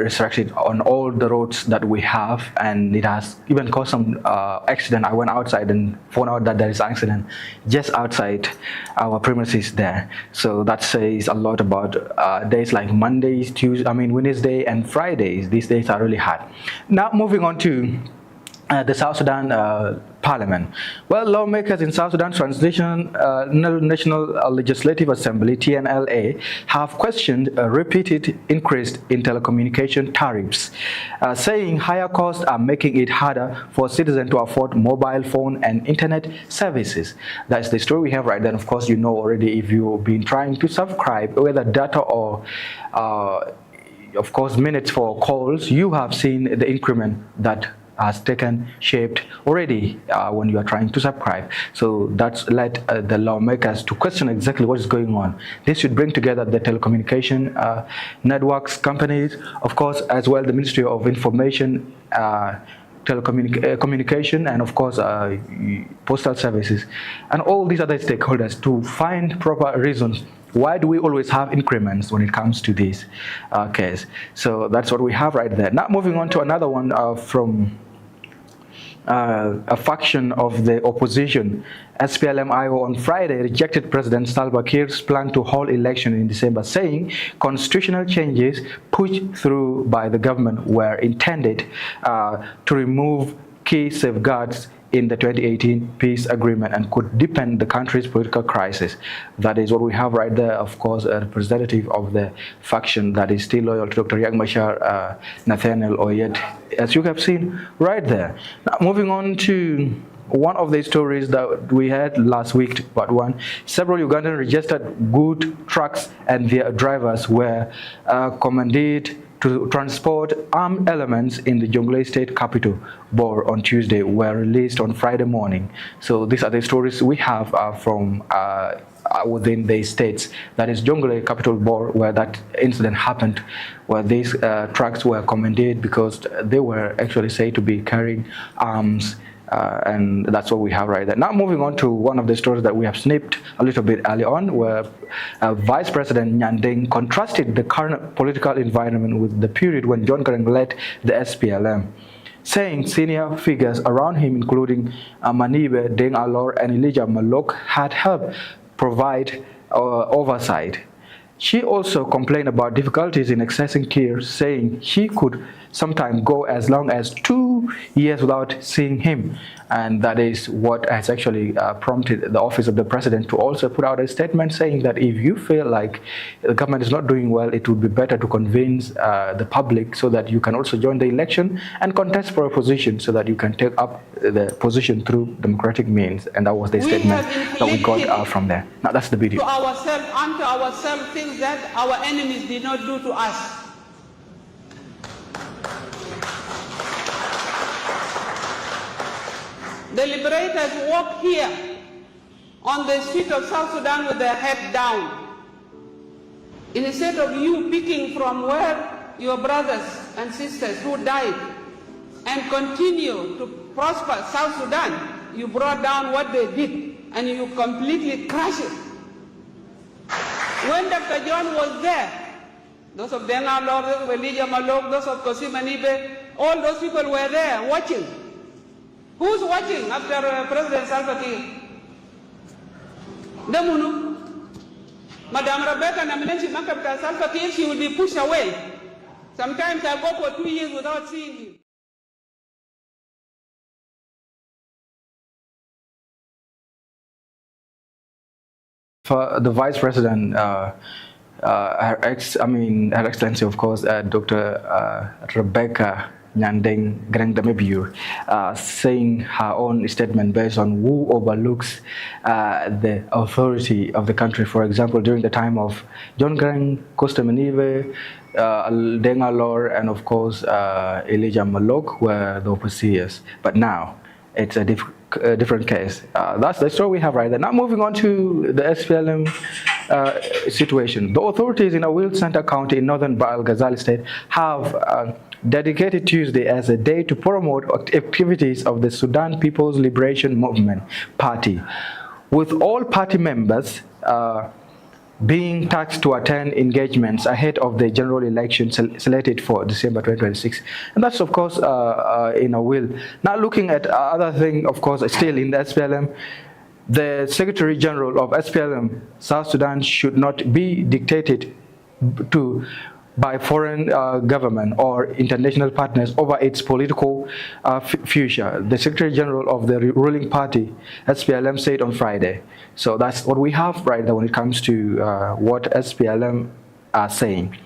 restricted on all the roads that we have, and it has even caused some accident. I went outside and found out that there is an accident just outside our premises there. So that says a lot about days like Mondays, Wednesday and Fridays. These days are really hard. Now moving on to the South Sudan Parliament. Well, lawmakers in South Sudan's National Legislative Assembly, TNLA, have questioned a repeated increase in telecommunication tariffs, saying higher costs are making it harder for citizens to afford mobile phone and internet services. That's the story we have right then. Of course, you know already, if you've been trying to subscribe, whether data or of course minutes for calls, you have seen the increment that has taken shape already when you are trying to subscribe. So that's led the lawmakers to question exactly what is going on. This should bring together the telecommunication networks companies, of course, as well the Ministry of Information, telecommunication, and of course postal services, and all these other stakeholders to find proper reasons. Why do we always have increments when it comes to this case? So that's what we have right there. Now moving on to another one from a faction of the opposition. SPLM-IO on Friday rejected President Salva Kiir's plan to hold election in December, saying constitutional changes pushed through by the government were intended to remove key safeguards in the 2018 peace agreement and could deepen the country's political crisis. That is what we have right there, of course, a representative of the faction that is still loyal to Dr. Riek Machar, Nathaniel Oyet, as you have seen right there. Now, moving on to one of the stories that we had last week, part one, several Ugandan registered good trucks and their drivers were commanded to transport armed elements in the Jonglei state capital, Bor, on Tuesday, were released on Friday morning. So these are the stories we have from within the states. That is Jonglei capital, Bor, where that incident happened, where these trucks were commanded because they were actually said to be carrying arms. And that's what we have right there. Now moving on to one of the stories that we have snipped a little bit early on, where Vice President Madink contrasted the current political environment with the period when John Garang led the SPLM, saying senior figures around him, including Manibe, Deng Alor, and Elijah Malok, had helped provide oversight. She also complained about difficulties in accessing care, saying she could sometimes go as long as 2 years without seeing him. And that is what has actually prompted the office of the president to also put out a statement saying that if you feel like the government is not doing well, it would be better to convince the public so that you can also join the election and contest for a position so that you can take up the position through democratic means. And that was the statement that we got from there. Now that's the video. To ourselves, unto ourselves, things that our enemies did not do to us. The liberators walk here on the street of South Sudan with their head down. Instead of you picking from where your brothers and sisters who died and continue to prosper South Sudan, you brought down what they did and you completely crushed it. When Dr. John was there, those of Denga Lord, those of Elijah Malok, those of Kosi Manibe, all those people were there watching. Who's watching after President Salva Kiir? Demunu. Madam Rebecca Naminenshi Makapta Salva Kiir, she will be pushed away. Sometimes I go for 2 years without seeing him. For the Vice President, Her Excellency, of course, Dr. Rebecca Nyandeng Grengdamebiu, saying her own statement based on who overlooks the authority of the country. For example, during the time of John Garang, Costa Manive, Deng Alor, and of course Elijah Malok were the overseers. But now it's a different case. That's the story we have right there. Now moving on to the SPLM situation. The authorities in Awil Center County in northern Baal Ghazali State have dedicated Tuesday as a day to promote activities of the Sudan People's Liberation Movement Party, with all party members being tasked to attend engagements ahead of the general election selected for December 2026. And that's, of course, in Awil. Now looking at other thing, of course, still in the SPLM, the Secretary General of SPLM South Sudan should not be dictated to by foreign government or international partners over its political future. The Secretary General of the ruling party, SPLM, said on Friday. So that's what we have right there when it comes to what SPLM are saying.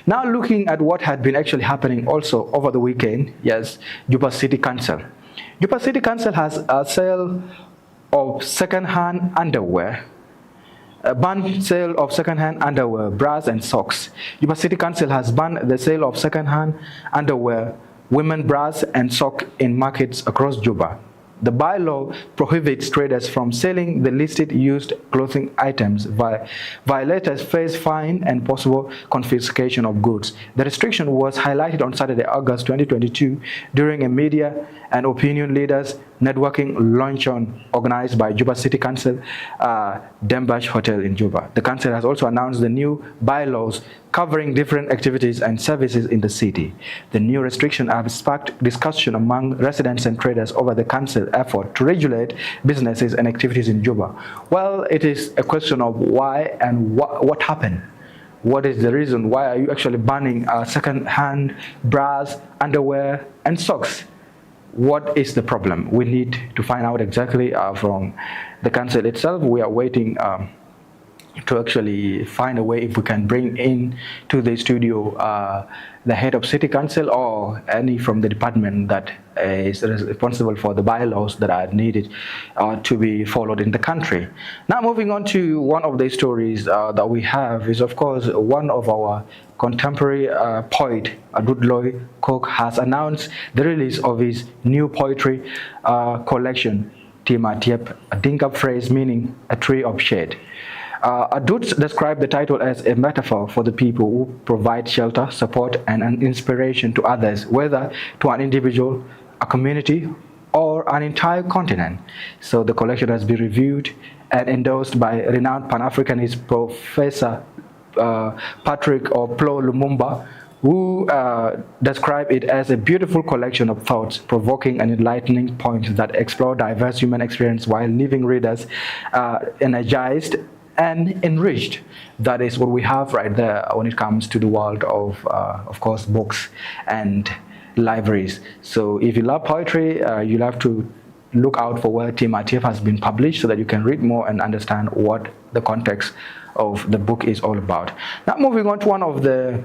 Now looking at what had been actually happening also over the weekend, yes, Juba City Council. Juba City Council has a sale of second-hand underwear, banned sale of second-hand underwear, bras and socks. Juba City Council has banned the sale of second-hand underwear, women bras and socks in markets across Juba. The bylaw prohibits traders from selling the listed used clothing items. Violators face fine and possible confiscation of goods. The restriction was highlighted on Saturday, August 2022, during a media and opinion leaders networking luncheon organized by Juba City Council, Dembash Hotel in Juba. The council has also announced the new bylaws covering different activities and services in the city. The new restrictions have sparked discussion among residents and traders over the council effort to regulate businesses and activities in Juba. Well, it is a question of why and what happened. What is the reason? Why are you actually banning second-hand bras, underwear, and socks? What is the problem? We need to find out exactly from the council itself. We are waiting to actually find a way if we can bring in to the studio the head of city council or any from the department that is responsible for the bylaws that are needed to be followed in the country. Now moving on to one of the stories that we have is of course one of our contemporary poet, Adudloy Cook, has announced the release of his new poetry collection, Tima Tiep, a Dinka phrase meaning a tree of shade. Adut described the title as a metaphor for the people who provide shelter, support, and an inspiration to others, whether to an individual, a community, or an entire continent. So the collection has been reviewed and endorsed by renowned Pan-Africanist Professor Patrick Oplo Lumumba, who described it as a beautiful collection of thoughts, provoking and enlightening points that explore diverse human experience while leaving readers energized and enriched. That is what we have right there when it comes to the world of course, books and libraries. So if you love poetry, you'll have to look out for where Tima Tiep has been published so that you can read more and understand what the context of the book is all about. Now moving on to one of the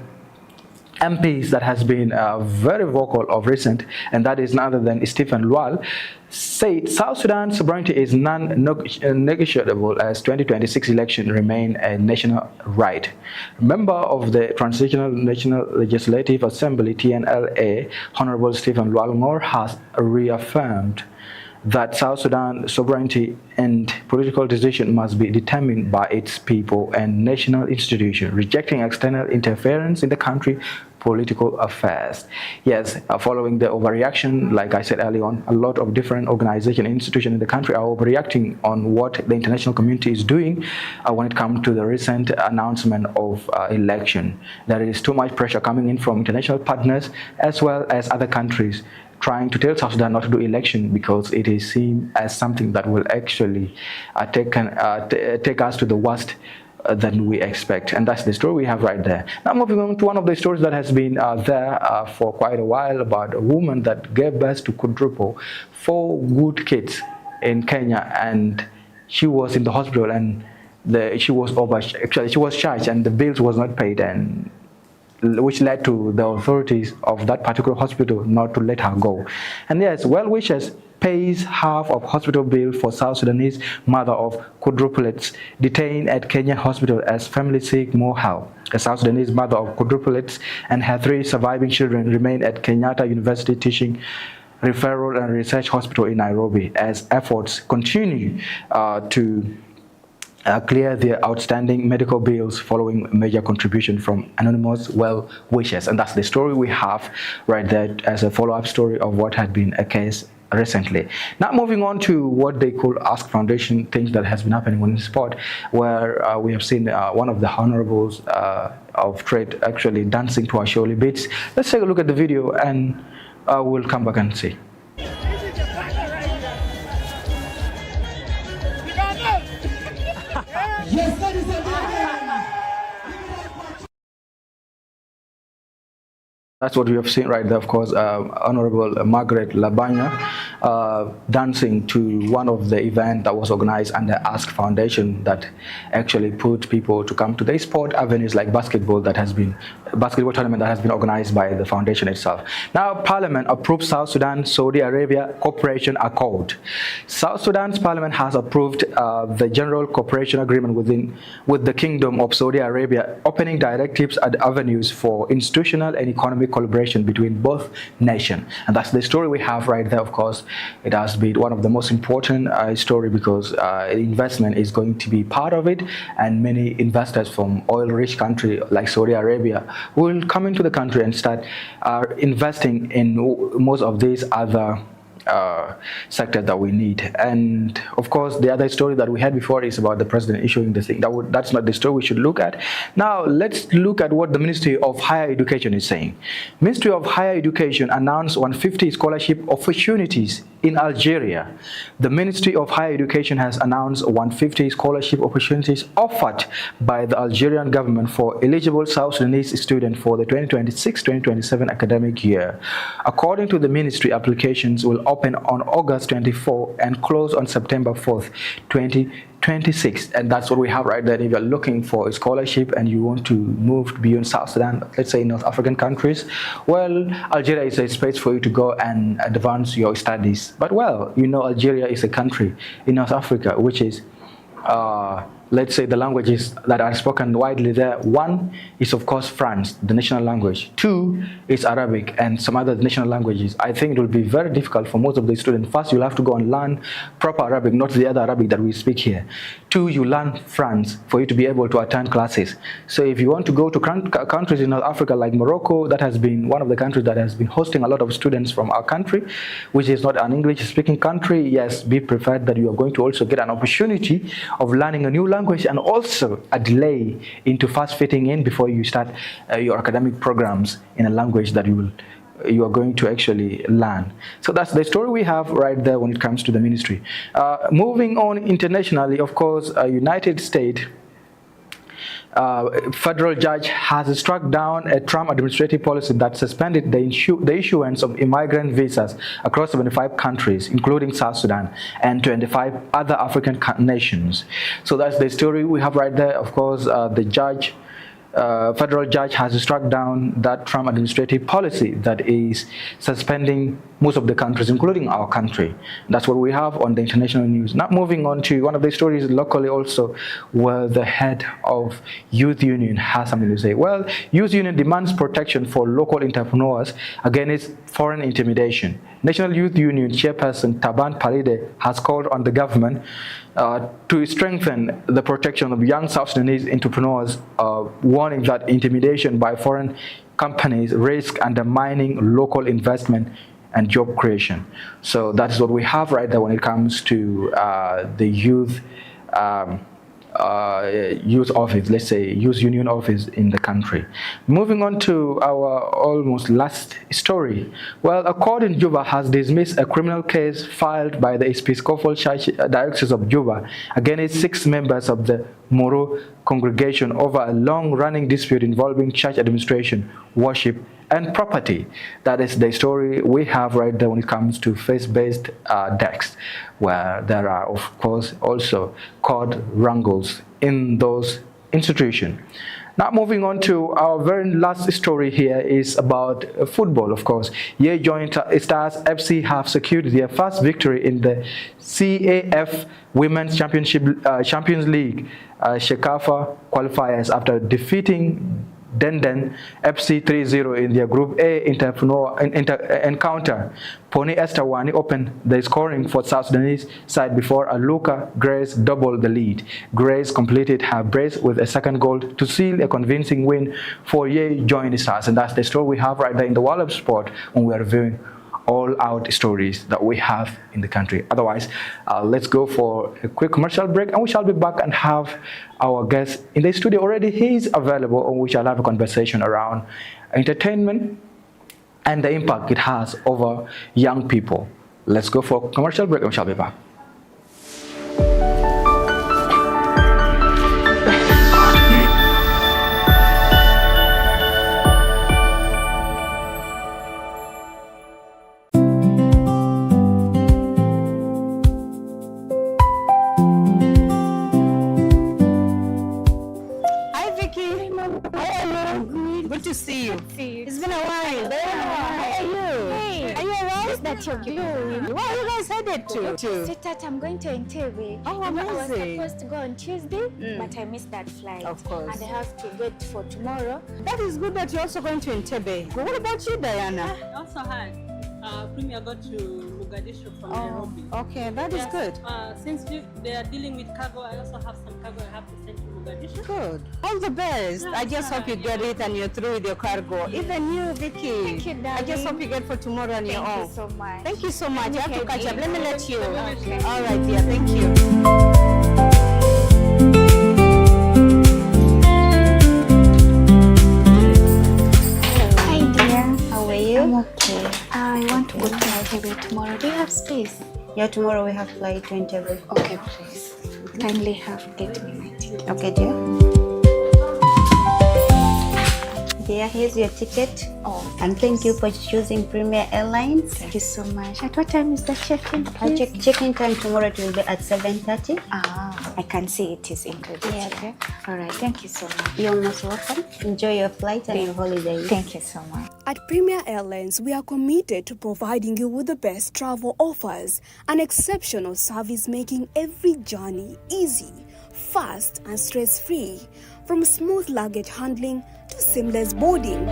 MPs that has been very vocal of recent, and that is none other than Stephen Lual, said South Sudan's sovereignty is non-negotiable as 2026 election remain a national right. Member of the Transitional National Legislative Assembly, TNLA, Honorable Stephen Lual Ngor, has reaffirmed that South Sudan sovereignty and political decision must be determined by its people and national institutions, rejecting external interference in the country political affairs. Yes, following the overreaction, like I said earlier on, a lot of different organizations and institutions in the country are overreacting on what the international community is doing when it comes to the recent announcement of election. There is too much pressure coming in from international partners as well as other countries trying to tell South Sudan not to do election because it is seen as something that will actually take us to the worst than we expect. And that's the story we have right there. Now moving on to one of the stories that has been there for quite a while about a woman that gave birth to quadruple 4 good kids in Kenya, and she was in the hospital and she was charged and the bills was not paid, and which led to the authorities of that particular hospital not to let her go. And yes, well wishes pays half of hospital bill for South Sudanese mother of quadruplets detained at Kenyan hospital as family seek more help. A South Sudanese mother of quadruplets and her 3 surviving children remain at Kenyatta University Teaching Referral and Research Hospital in Nairobi as efforts continue to clear their outstanding medical bills following major contribution from anonymous well wishers. And that's the story we have right there as a follow-up story of what had been a case recently. Now moving on to what they call Ask Foundation things that has been happening on the spot, where we have seen one of the honorables of trade actually dancing to our Shirley beats. Let's take a look at the video and we'll come back and see. That's what we have seen right there, of course, Honorable Margaret Labanya dancing to one of the events that was organized under Ask Foundation that actually put people to come to the sport avenues like basketball tournament that has been organized by the foundation itself. Now, Parliament approved South Sudan Saudi Arabia Cooperation Accord. South Sudan's Parliament has approved the General Cooperation Agreement with the Kingdom of Saudi Arabia, opening directives and avenues for institutional and economic collaboration between both nations. And that's the story we have right there. Of course, it has been one of the most important story because investment is going to be part of it, and many investors from oil-rich country like Saudi Arabia will come into the country and start investing in most of these other sector that we need. And of course, the other story that we had before is about the president issuing the thing. That's not the story we should look at. Now let's look at what the Ministry of Higher Education is saying. Ministry of Higher Education announced 150 scholarship opportunities in Algeria. The Ministry of Higher Education has announced 150 scholarship opportunities offered by the Algerian government for eligible South Sudanese students for the 2026-2027 academic year. According to the ministry, applications will open on August 24 and close on September 4th, 2026. And that's what we have right there. If you're looking for a scholarship and you want to move beyond South Sudan, let's say North African countries, well, Algeria is a space for you to go and advance your studies. But well, you know, Algeria is a country in North Africa, which is let's say the languages that are spoken widely there. One is, of course, France, the national language. Two is Arabic and some other national languages. I think it will be very difficult for most of the students. First, you'll have to go and learn proper Arabic, not the other Arabic that we speak here. Two, you learn France for you to be able to attend classes. So if you want to go to countries in North Africa like Morocco, that has been one of the countries that has been hosting a lot of students from our country, which is not an English-speaking country, yes, be prepared that you are going to also get an opportunity of learning a new language and also a delay into fast fitting in before you start your academic programs in a language that you are going to actually learn. So that's the story we have right there when it comes to the ministry. Moving on internationally, of course, United States federal judge has struck down a Trump administrative policy that suspended the issuance of immigrant visas across 75 countries, including South Sudan, and 25 other African nations. So that's the story we have right there. Of course, the federal judge has struck down that Trump administrative policy that is suspending most of the countries, including our country. That's what we have on the international news. Now moving on to one of the stories locally also, where the head of Youth Union has something to say. Well, Youth Union demands protection for local entrepreneurs against foreign intimidation. National Youth Union chairperson Taban Paride has called on the government to strengthen the protection of young South Sudanese entrepreneurs, warning that intimidation by foreign companies risk undermining local investment and job creation. So that is what we have right there when it comes to the youth office, let's say youth union office in the country. Moving on to our almost last story. Well, a court in Juba has dismissed a criminal case filed by the Episcopal Church Diocese of Juba against 6 members of the Moro congregation over a long-running dispute involving church administration, worship, and property. That is the story we have right there when it comes to faith-based decks, where there are, of course, also court wrangles in those institutions. Now moving on to our very last story here is about football, of course. Ye Joint Stars FC have secured their first victory in the CAF Women's Champions League Shekafa qualifiers after defeating Denden FC 3-0 in their Group A encounter. Pony Esther Wani opened the scoring for South Sudanese side before Aluka Grace doubled the lead. Grace completed her brace with a second goal to seal a convincing win for Ye Joint Stars. And that's the story we have right there in the world of sport when we are reviewing all out stories that we have in the country. Otherwise, let's go for a quick commercial break and we shall be back and have our guest in the studio already. He is available and we shall have a conversation around entertainment and the impact it has over young people. Let's go for a commercial break and we shall be back. It's been a while. How are you? Hey. Are you around? That you're doing? Where are you guys headed to? Sweetheart, I'm going to Entebbe. Oh, amazing. I was supposed to go on Tuesday, but I missed that flight. Of course. And I have to wait for tomorrow. That is good that you're also going to Entebbe. What about you, Diana? I also had Premier got to Mogadishu from Nairobi. Okay, that is good. Since they are dealing with cargo, I also have some cargo I have to send to Mogadishu. Good. All the best. I just hope you get it and you're through with your cargo. Even you, Vicky. Thank you, darling. I just hope you get for tomorrow on your own. Thank you so much. Thank you so much. I have to catch up. Let me let you. Okay. All right, dear. Thank you. I'm okay. I want to go to Entebbe tomorrow. Do you have space? Yeah, tomorrow we have flight to Entebbe. Okay, please. Kindly get me my ticket. Okay, dear. Yeah, here's your ticket. Oh, and thank you for choosing Premier Airlines. Thank you so much. At what time is the check-in, please? Check-in time tomorrow it will be at 7:30. Ah, I can see it is included. Yeah. Okay. All right. Thank you so much. You're most welcome. Enjoy your flight and your holiday. Thank you so much. At Premier Airlines, we are committed to providing you with the best travel offers and exceptional service, making every journey easy, fast and stress-free, from smooth luggage handling to seamless boarding.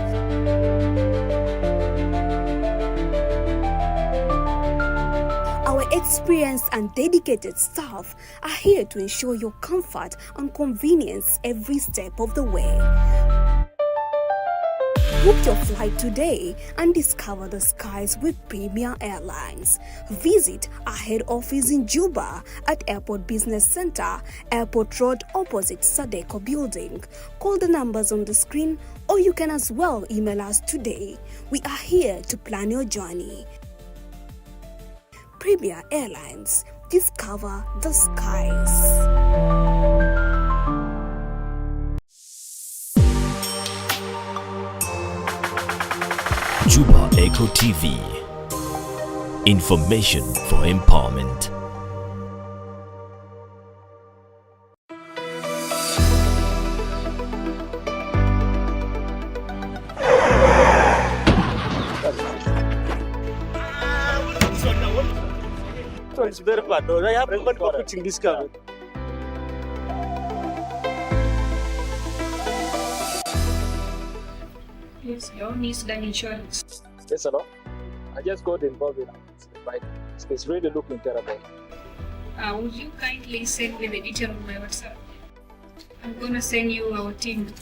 Our experienced and dedicated staff are here to ensure your comfort and convenience every step of the way. Book your flight today and discover the skies with Premier Airlines. Visit our head office in Juba at Airport Business Center, Airport Road opposite Sadeco Building. Call the numbers on the screen, or you can as well email us today. We are here to plan your journey. Premier Airlines, discover the skies. Juba Echo TV. Information for empowerment. It's very bad. I have everybody watching this camera. Yes, your New Sudan insurance. Yes, hello. I just got involved in it. It's really looking terrible. Would you kindly send me the detail on my WhatsApp? I'm gonna send you our team.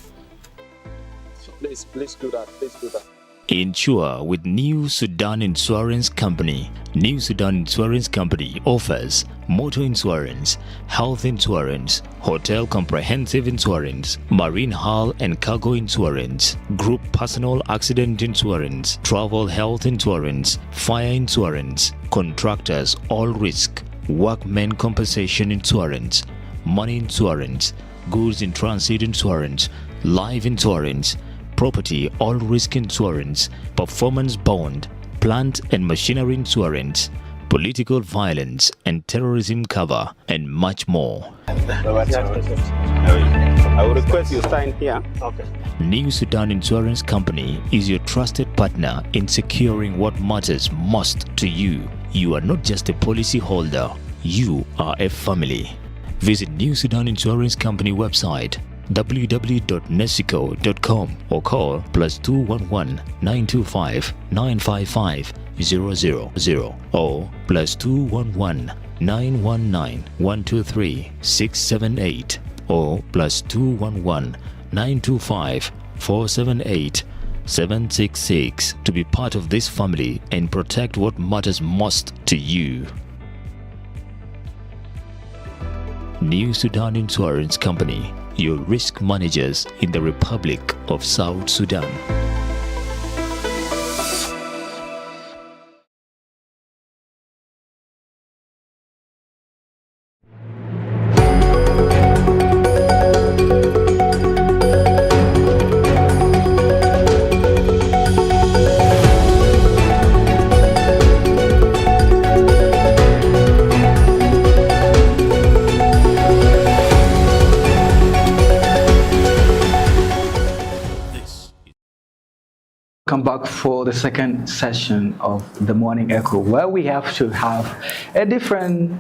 Please do that. Please do that. Insure with New Sudan Insurance Company. New Sudan Insurance Company offers motor insurance, health insurance, hotel comprehensive insurance, marine hull and cargo insurance, group personal accident insurance, travel health insurance, fire insurance, contractors all risk, workmen compensation insurance, money insurance, goods in transit insurance, life insurance, property all risk insurance, performance bond, plant and machinery insurance, political violence and terrorism cover, and much more. I will request you sign here. Okay. New Sudan Insurance Company is your trusted partner in securing what matters most to you. You are not just a policy holder, you are a family. Visit New Sudan Insurance Company website www.nesico.com or call +211 925 955 000 or +211 919 123 678 or +211 925 478 766 to be part of this family and protect what matters most to you. New Sudan Insurance Company, your risk managers in the Republic of South Sudan. Come back for the second session of the Morning Echo, where we have to have a different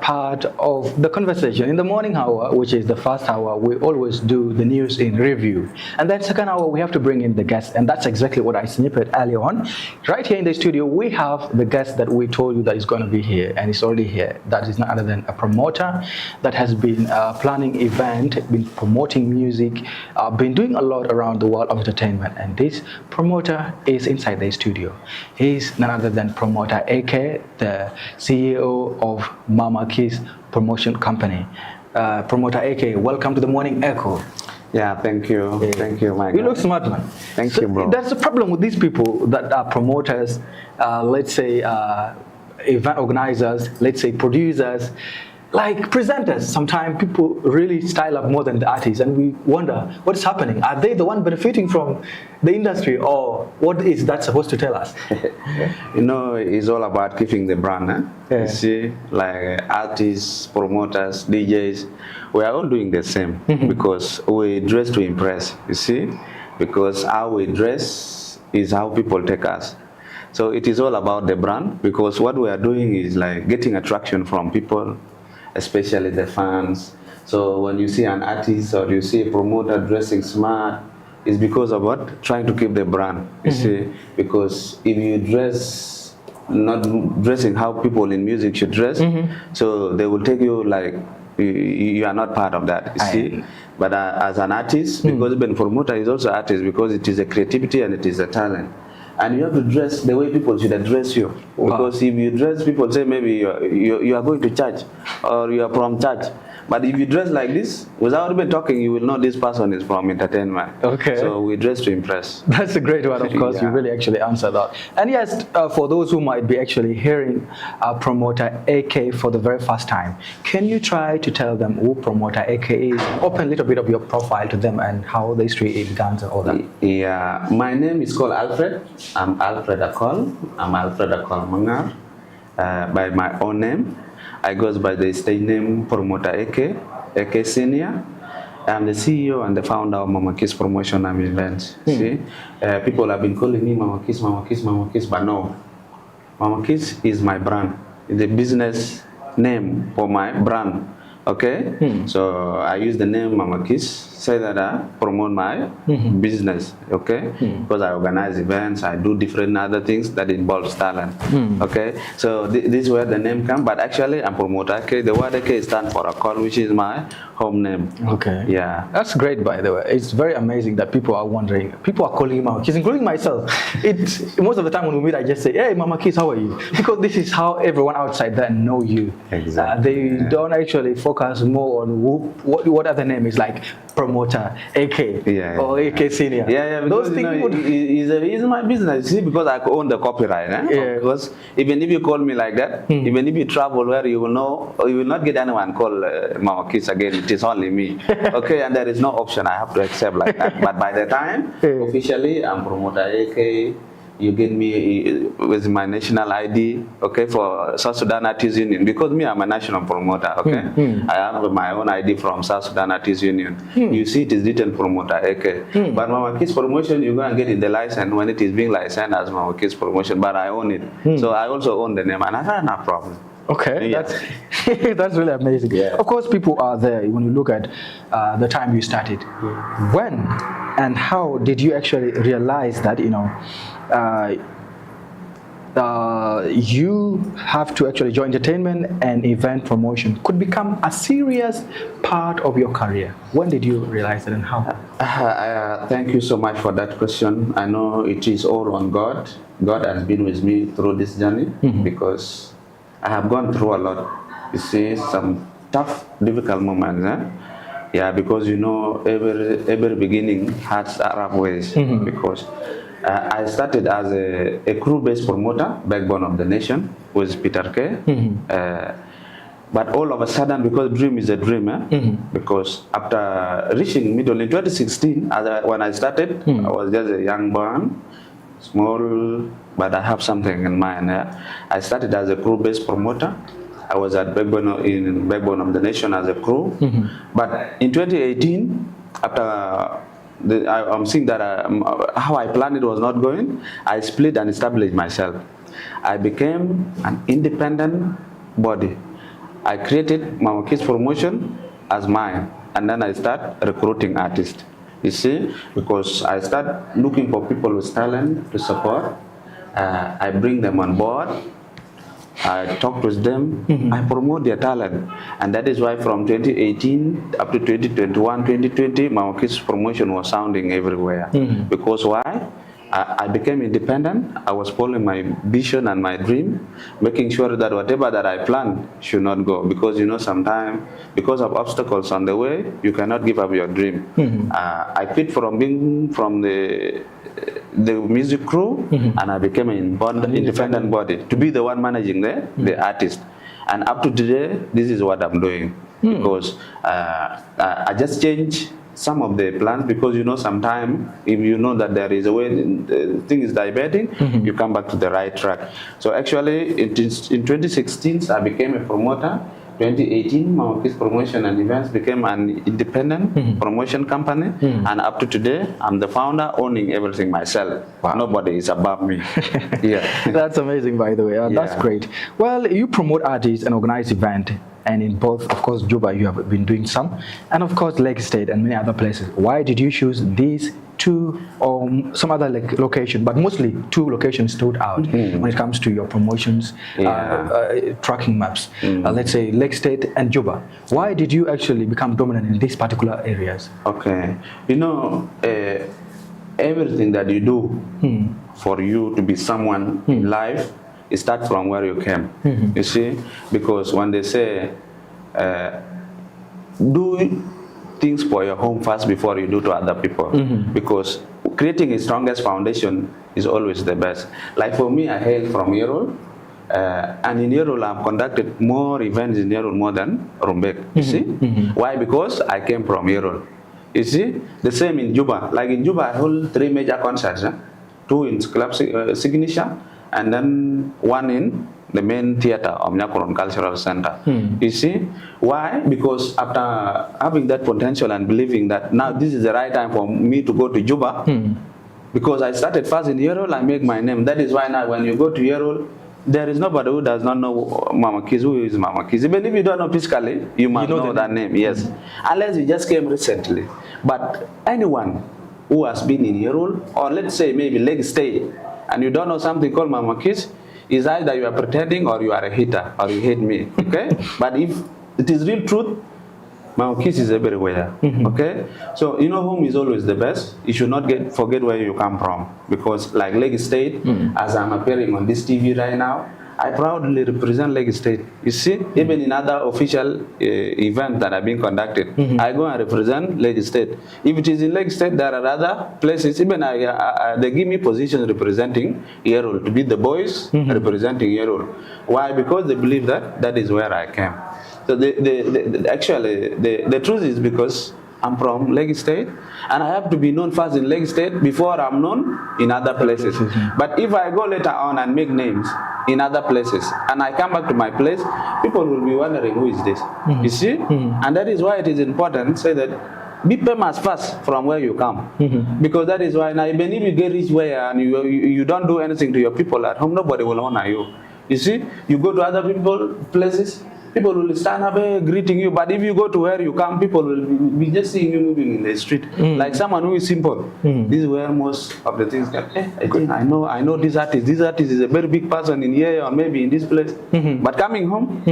part of the conversation. In the morning hour, which is the first hour, we always do the news in review, and then second hour we have to bring in the guests, and that's exactly what I snippet earlier on. Right here in the studio we have the guest that we told you that is going to be here, and it's already here. That is none other than a promoter that has been planning event, been promoting music, been doing a lot around the world of entertainment, and this promoter is inside the studio. He's none other than Promoter AK, the CEO of Mama Kiss Promotion Company. Promoter AK, welcome to the Morning Echo. Yeah, thank you. Yeah. Thank you, my You guy. look smart, man. Thank you, bro. That's the problem with these people that are promoters, let's say event organizers, let's say producers. like presenters, sometimes people really style up more than the artists, and we wonder what is happening. Are they the one benefiting from the industry, or what is that supposed to tell us? You know, it's all about keeping the brand. Yeah. You see, like artists, promoters, DJs, we are all doing the same because we dress to impress. You see, because how we dress is how people take us. So it is all about the brand, because what we are doing is like getting attraction from people, especially the fans. So when you see an artist or you see a promoter dressing smart, it's because of what? Trying to keep the brand, you see. Because if you dress, not dressing how people in music should dress, so they will take you like, you are not part of that, you see. But as an artist, because even promoter is also artist, because it is a creativity and it is a talent. And you have to dress the way people should address you. Because if you dress, people say maybe you are going to church or you are from church. But if you dress like this, without even talking, you will know this person is from entertainment. Okay. So we dress to impress. That's a great one, of course. You really actually answered that. And yes, for those who might be actually hearing Promoter AK for the very first time, can you try to tell them who Promoter AK is? Open a little bit of your profile to them and how the history began and all that. Yeah, my name is called Alfred. I'm Alfred Akol. I'm Alfred Akol Mangar, by my own name. I goes by the stage name Promoter AK Senior. I'm the CEO and the founder of Mama Kiss Promotion and Events. See, people have been calling me Mama Kiss, Mama Kiss, Mama Kiss, but no. Mama Kiss is my brand. It's the business name for my brand. Okay, so I use the name Mama Kiss, say that I promote my business, okay, because I organize events, I do different other things that involves talent, okay, so this is where the name comes, but actually I'm Promoter AK. The word AK stands for Akol, which is my home name. Okay. Yeah. That's great, by the way. It's very amazing that people are wondering, people are calling him Mama Kiss, including myself. Most of the time when we meet, I just say, hey, Mama Kiss, how are you? Because this is how everyone outside there know you. Exactly. They don't actually focus more on what other name is, like Promoter AK or AK Senior. Yeah, those because, things it's my business, see, because I own the copyright. Because even if you call me like that, even if you travel where you will know, you will not get anyone call Mama Kiss again. It is only me. Okay, and there is no option. I have to accept like that. But by the time officially I'm Promoter AK, you get me with my national ID, okay, for South Sudan Artists Union, because me, I'm a national promoter, okay. I have my own ID from South Sudan Artists Union. You see, it is written Promoter AK. But Mama Kiss Promotion, you go and get in the license when it is being licensed as Mama Kiss Promotion, but I own it. So I also own the name, and I have no problem. Okay, that's really amazing. Of course, people are there when you look at the time you started. When and how did you actually realize that, you know, you have to actually join entertainment and event promotion could become a serious part of your career? When did you realize it and how? Thank you so much for that question. I know it is all on God. God has been with me through this journey because I have gone through a lot. You see, some tough, difficult moments. Yeah, because you know, every beginning has rough ways. Because I started as a crew-based promoter, backbone of the nation, with Peter K. But all of a sudden, because dream is a dream, because after reaching middle in 2016, when I started, I was just a young boy, small, but I have something in mind. I started as a crew-based promoter. I was at backbone of the nation as a crew. But in 2018, after I'm seeing that how I planned it was not going, I split and established myself. I became an independent body. I created Mama Kiss Promotion as mine, and then I start recruiting artists. You see, because I start looking for people with talent to support. I bring them on board. I talk with them. I promote their talent, and that is why from 2018 up to 2021, 2020, Mama Kiss Promotion was sounding everywhere. Because why? I became independent. I was following my vision and my dream, making sure that whatever that I planned should not go. Because you know, sometimes because of obstacles on the way, you cannot give up your dream. I quit from being from the music crew, and I became an independent body to be the one managing the artist. And up to today, this is what I'm doing. Because I just changed some of the plans, because sometimes if you know that there is a way the thing is diverting, you come back to the right track. So actually in 2016 I became a promoter. 2018 Mama Kiss Promotion and Events became an independent promotion company, and up to today I'm the founder, owning everything myself. Nobody is above me. Yeah. That's amazing, by the way. That's great. Well, you promote artists and organize events, and in both, of course, Juba, you have been doing some, and of course, Lake State and many other places. Why did you choose these two or some other location, but mostly two locations stood out when it comes to your promotions, tracking maps? Let's say Lake State and Juba. Why did you actually become dominant in these particular areas? Okay, everything that you do for you to be someone in life, it starts from where you came. You see, because when they say do things for your home first before you do to other people, because creating a strongest foundation is always the best. Like for me, I hail from Yerul, and in Yerul I've conducted more events in Yerul more than Rumbek. You see, why? Because I came from Yerul. You see, the same in Juba. Like in Juba, I hold 3 major concerts, 2 in Club Signature, and then 1 in the main theater of Nyakuron Cultural Center. You see, why? Because after having that potential and believing that now this is the right time for me to go to Juba, because I started first in Yerul, I make my name. That is why now when you go to Yerul, there is nobody who does not know Mama Kiss. Who is Mama Kiss? Even if you don't know physically, you must know that name. Yes, unless you just came recently. But anyone who has been in Yerul, or let's say maybe Lake State, and you don't know something called Mama Kiss, is either you are pretending or you are a hater or you hate me. Okay, but if it is real truth, Mama Kiss is everywhere. Okay, so home is always the best. You should not forget where you come from, because like Lake State, as I'm appearing on this TV right now, I proudly represent Lake State. You see, even in other official events that are being conducted, I go and represent Lake State. If it is in Lake State, there are other places. Even they give me positions representing Yerul, to be the boys representing Yerul. Why? Because they believe that is where I came. So actually, the truth is because I'm from Lake State, and I have to be known first in Lake State before I'm known in other places. But if I go later on and make names in other places, and I come back to my place, people will be wondering, who is this? You see? And that is why it is important to say that be famous first from where you come. Because that is why now, even if you get rich where and you don't do anything to your people at home, nobody will honor you. You see? You go to other places, people will stand up greeting you, but if you go to where you come, people will be just seeing you moving in the street. Like someone who is simple. This is where most of the things come. I know this artist. This artist is a very big person in here or maybe in this place. But coming home,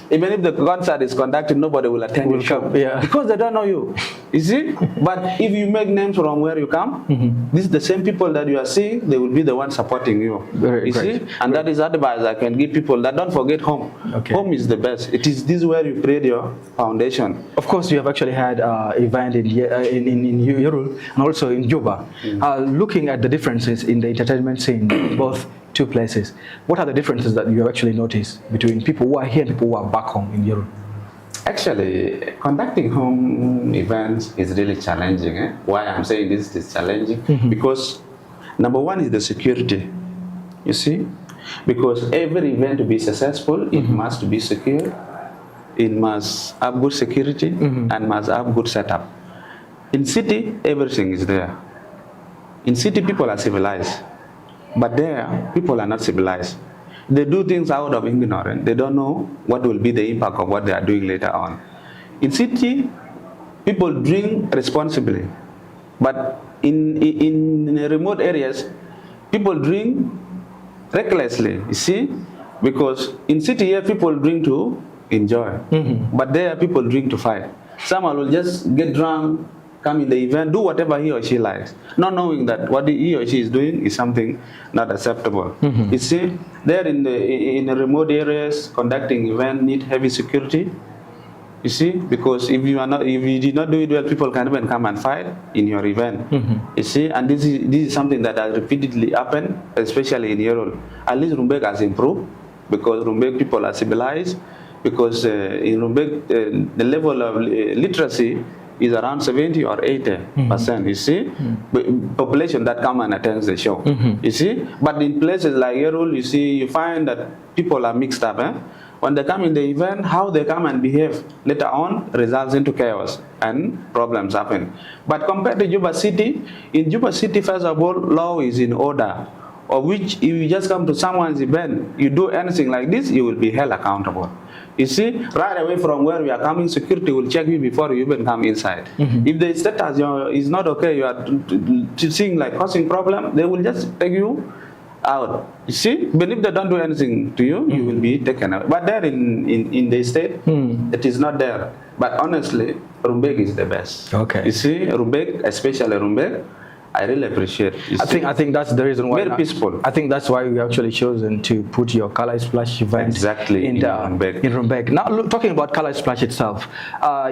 even if the concert is conducted, nobody will attend your show. Because they don't know you. You see? But if you make names from where you come, this is the same people that you are seeing, they will be the ones supporting you. You see? And that is advice I can give people, that don't forget home. Home is the best. It is this where you create your foundation. Of course, you have actually had event in Yerul and also in Juba. Looking at the differences in the entertainment scene, both two places, what are the differences that you have actually noticed between people who are here and people who are back home in Yerul? Actually, conducting home events is really challenging. Why I'm saying this is challenging? Because number one is the security. You see? Because every event to be successful, it must be secure, it must have good security, and must have good setup. In city, everything is there. In city, people are civilized, but there, people are not civilized. They do things out of ignorance. They don't know what will be the impact of what they are doing later on. In city, people drink responsibly, but in remote areas, people drink recklessly, you see, because in city here people drink to enjoy, but there people drink to fight. Someone will just get drunk, come in the event, do whatever he or she likes, not knowing that what he or she is doing is something not acceptable. You see, there in the remote areas, conducting event need heavy security. You see, because if you did not do it well, people can even come and fight in your event. You see, and this is something that has repeatedly happened, especially in Yerul. At least Rumbek has improved. because Rumbek people are civilized, because in Rumbek the level of literacy is around 70 or 80%, you see, population that come and attends the show, you see. But in places like Yerul, you see, you find that people are mixed up. When they come in the event, how they come and behave later on results into chaos and problems happen. But compared to Juba City, in Juba City, first of all, law is in order, of which if you just come to someone's event, you do anything like this, you will be held accountable. You see, right away from where we are coming, security will check you before you even come inside. If the status is not okay, you are seeing like causing problem, they will just take you out. You see, but if they don't do anything to you, you will be taken out. But there in the state, it is not there. But honestly, Rumbek is the best. Okay. You see, Rumbek, especially Rumbek, I really appreciate. I think that's the reason why. Very peaceful. I think that's why we actually chosen to put your Color Splash event exactly in Rumbek. Now, talking about Color Splash itself,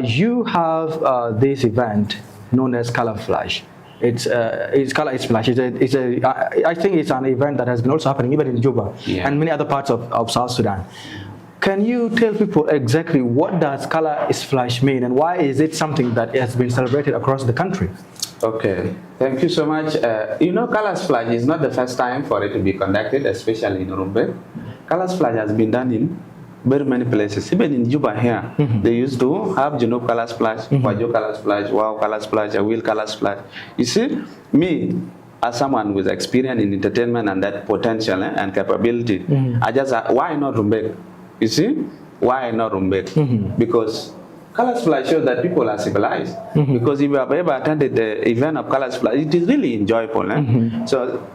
you have this event known as Color Flash. It's Color Splash. I think it's an event that has been also happening even in Juba and many other parts of South Sudan. Can you tell people exactly what does Color Splash mean and why is it something that has been celebrated across the country? Okay, thank you so much. You know, Color Splash is not the first time for it to be conducted, especially in Rumbek. Color Splash has been done in very many places. Even in Juba here, they used to have Junub Color Splash, Wajo Color Splash, Wow Color Splash, Awil Color Splash. You see, me, as someone with experience in entertainment and that potential and capability, I just, why not Rumbek? You see, why not Rumbek? Because Color Splash shows that people are civilized. Because if you have ever attended the event of Color Splash, it is really enjoyable. So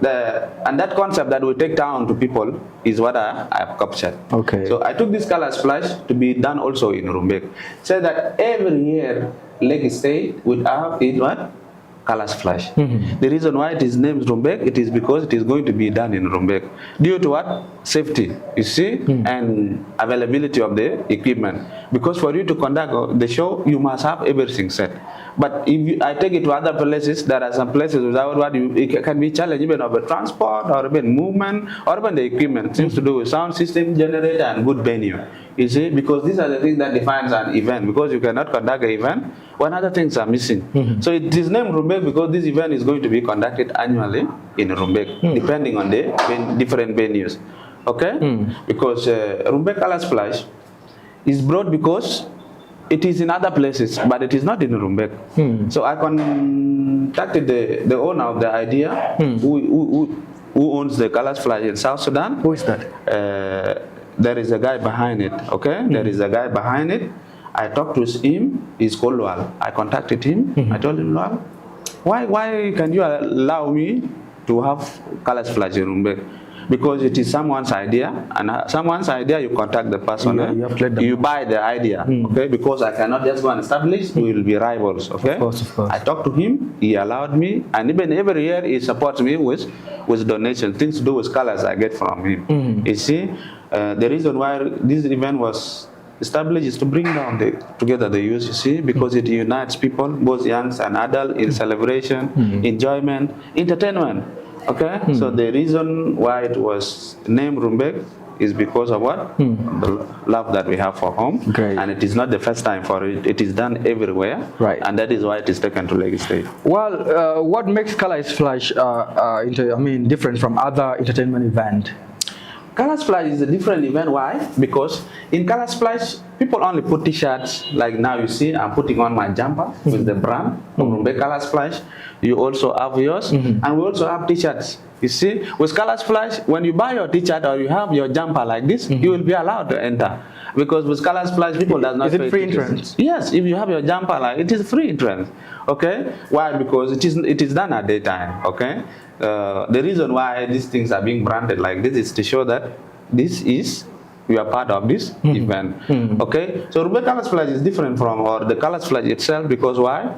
and that concept that we take down to people is what I have captured. Okay. So I took this Color Splash to be done also in Rumbek. So that every year Lake State would have it what? Color Splash. The reason why it is named Rumbek, it is because it is going to be done in Rumbek. Due to what? Safety, you see, and availability of the equipment. Because for you to conduct the show, you must have everything set. But if I take it to other places, there are some places without what it can be challenged even of the transport or even movement or even the equipment, things to do with sound system, generator, and good venue. You see, because these are the things that defines an event. Because you cannot conduct an event when other things are missing. So it is named Rumbek because this event is going to be conducted annually in Rumbek, depending on the different venues. Okay, because Rumbek Color Splash is brought because it is in other places, but it is not in Rumbek. So I contacted the owner of the idea, who owns the Color Splash in South Sudan. Who is that? There is a guy behind it. Okay, there is a guy behind it. I talked to him. He's called Lual. I contacted him. I told him, Lual, why can you allow me to have Color Splash in Rumbek? Because it is someone's idea, and someone's idea, you contact the person, you buy the idea, okay? Because I cannot just go and establish, we will be rivals, okay? Of course. I talked to him, he allowed me, and even every year he supports me with donations, things to do with colors I get from him. You see, the reason why this event was established is to bring down together the youth, you see, because it unites people, both young and adult, in celebration, enjoyment, entertainment. Okay, so the reason why it was named Rumbek is because of what? The love that we have for home. Great. And it is not the first time for it. It is done everywhere. Right. And that is why it is taken to Lake State. Well, what makes Color Splash different from other entertainment events? Color Splash is a different event. Why? Because in Color Splash, people only put t-shirts. Like now you see, I'm putting on my jumper with the brand of Rumbek Color Splash. You also have yours, and we also have t-shirts. You see, with Color Splash, when you buy your t-shirt or you have your jumper like this, you will be allowed to enter. Because with Color Splash, people does not pay. Is it free entrance? Yes, if you have your jumper like it is free entrance. Okay, why? Because it is done at daytime. Okay. The reason why these things are being branded like this is to show that you are part of this event. Okay, so Rumbek Color Splash is different from the Color Splash itself because why?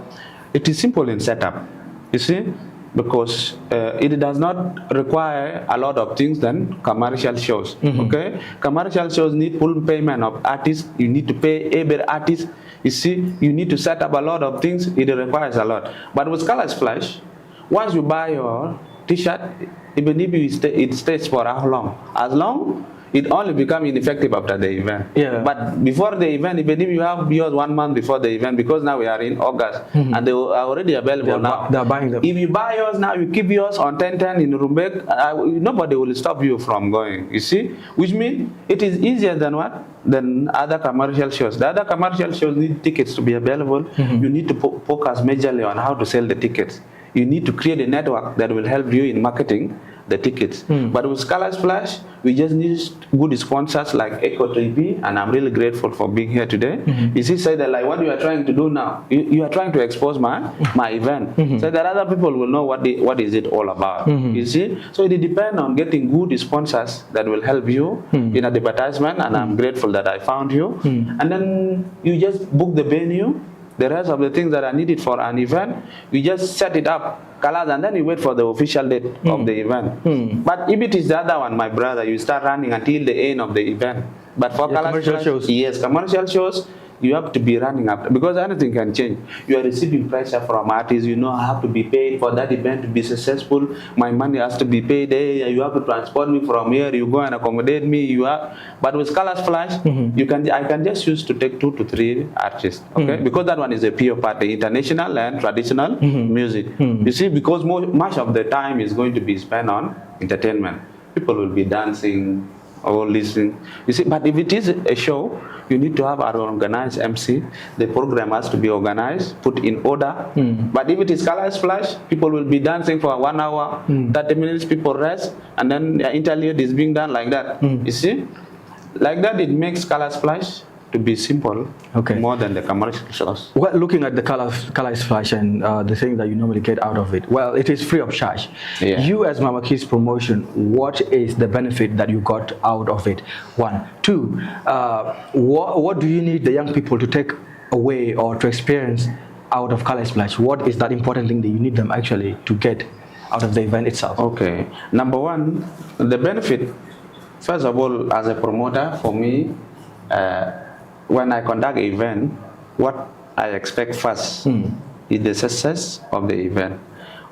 It is simple in setup. You see, because it does not require a lot of things than commercial shows. Okay, commercial shows need full payment of artists. You need to pay every artist. You see, you need to set up a lot of things. It requires a lot. But with Color Splash, once you buy your t-shirt, even if it stays for how long? As long it only become ineffective after the event. Yeah. But before the event, even if you have yours 1 month before the event, because now we are in August and they are already available now. They're buying them. If you buy yours now, you keep yours on 1010 in Rumbek, nobody will stop you from going. You see, which means it is easier than what? Than other commercial shows. The other commercial shows need tickets to be available. You need to focus majorly on how to sell the tickets. You need to create a network that will help you in marketing the tickets. But with Scala Splash, we just need good sponsors like Eco 3P, and I'm really grateful for being here today. You see, say that like what you are trying to do now, you are trying to expose my event, so that other people will know what is it all about. You see, so it depends on getting good sponsors that will help you in an advertisement, and I'm grateful that I found you. And then you just book the venue. The rest of the things that are needed for an event, you just set it up, colors, and then you wait for the official date of the event. But if it is the other one, my brother, you start running until the end of the event. But for commercial shows, yes, commercial shows, you have to be running up because anything can change. You are receiving pressure from artists. You know, I have to be paid for that event to be successful. My money has to be paid. Hey, you have to transport me from here. You go and accommodate me. But with Scala Splash, I can just choose to take 2 to 3 artists. Okay, because that one is a pure party, international and traditional music. You see, because much of the time is going to be spent on entertainment. People will be dancing or listening. You see, but if it is a show, you need to have an organized MC. The program has to be organized, put in order. But if it is Scala Splash, people will be dancing for 1 hour, 30 minutes, people rest, and then the interlude is being done like that. You see, like that it makes Scala Splash to be simple, more than the commercial shows. Well, looking at the color Splash and the thing that you normally get out of it, well, it is free of charge. You as Mama Kids Promotion, what is the benefit that you got out of it? 1. 2, what do you need the young people to take away or to experience out of Color Splash? What is that important thing that you need them actually to get out of the event itself? Okay, number 1, the benefit, first of all, as a promoter, for me, when I conduct an event, what I expect first is the success of the event.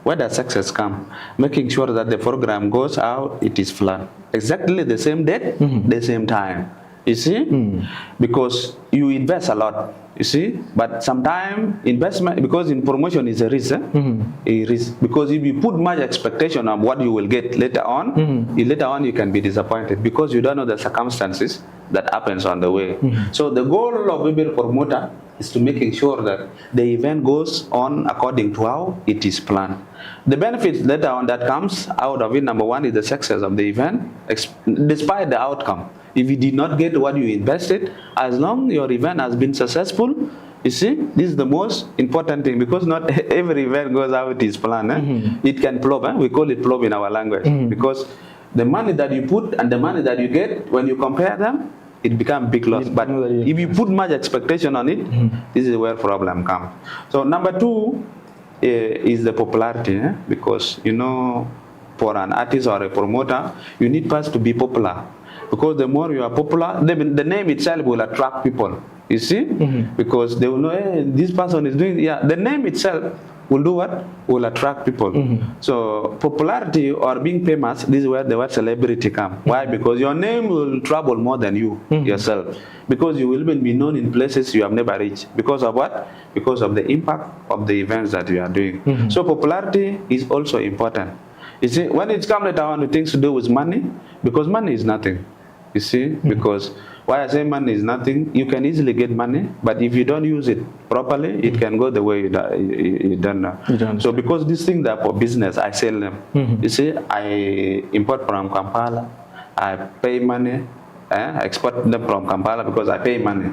Where does success come? Making sure that the program goes out, it is planned. Exactly the same date, the same time. You see? Because you invest a lot, you see? But sometimes investment, because in promotion is a risk, a risk. Because if you put much expectation of what you will get later on, later on you can be disappointed because you don't know the circumstances that happens on the way. So the goal of every promoter is to making sure that the event goes on according to how it is planned. The benefits later on that comes out of it, number 1 is the success of the event, despite the outcome. If you did not get what you invested, as long as your event has been successful, you see, this is the most important thing because not every event goes how it is planned. It can flop, we call it flop in our language, because the money that you put and the money that you get, when you compare them, it becomes big loss. But if you put much expectation on it, this is where problem comes. So number 2 is the popularity, because you know, for an artist or a promoter, you need first to be popular. Because the more you are popular, the name itself will attract people. You see? Because they will know, hey, this person is doing, the name itself will do what? Will attract people. So popularity or being famous, this is where the word celebrity comes. Why? Because your name will travel more than you yourself. Because you will even be known in places you have never reached. Because of what? Because of the impact of the events that you are doing. So popularity is also important. You see, when it comes later on to things to do with money, because money is nothing. You see, because why I say money is nothing, you can easily get money, but if you don't use it properly, it can go the way you don't know. So because these things are for business, I sell them. You see, I import from Kampala, I pay money, I export them from Kampala because I pay money.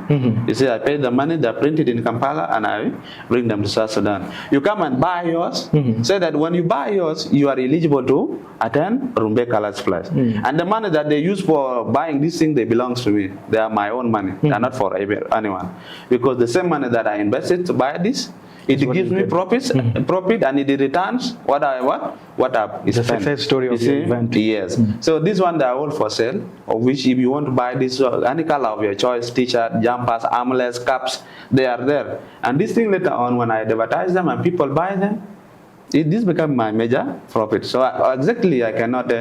You see, I pay the money, they're printed in Kampala, and I bring them to South Sudan. You come and buy yours, so that when you buy yours, you are eligible to attend Rumbe Color Splash. And the money that they use for buying this thing, they belongs to me. They are my own money. They are not for anyone. Because the same money that I invested to buy this, it gives me profit, and it returns what I've spent. The success story of the event. Yes. So this one they are all for sale, of which if you want to buy this, any color of your choice, t-shirt, jumpers, armlets, caps, they are there. And this thing later on, when I advertise them and people buy them, this become my major profit. So exactly I cannot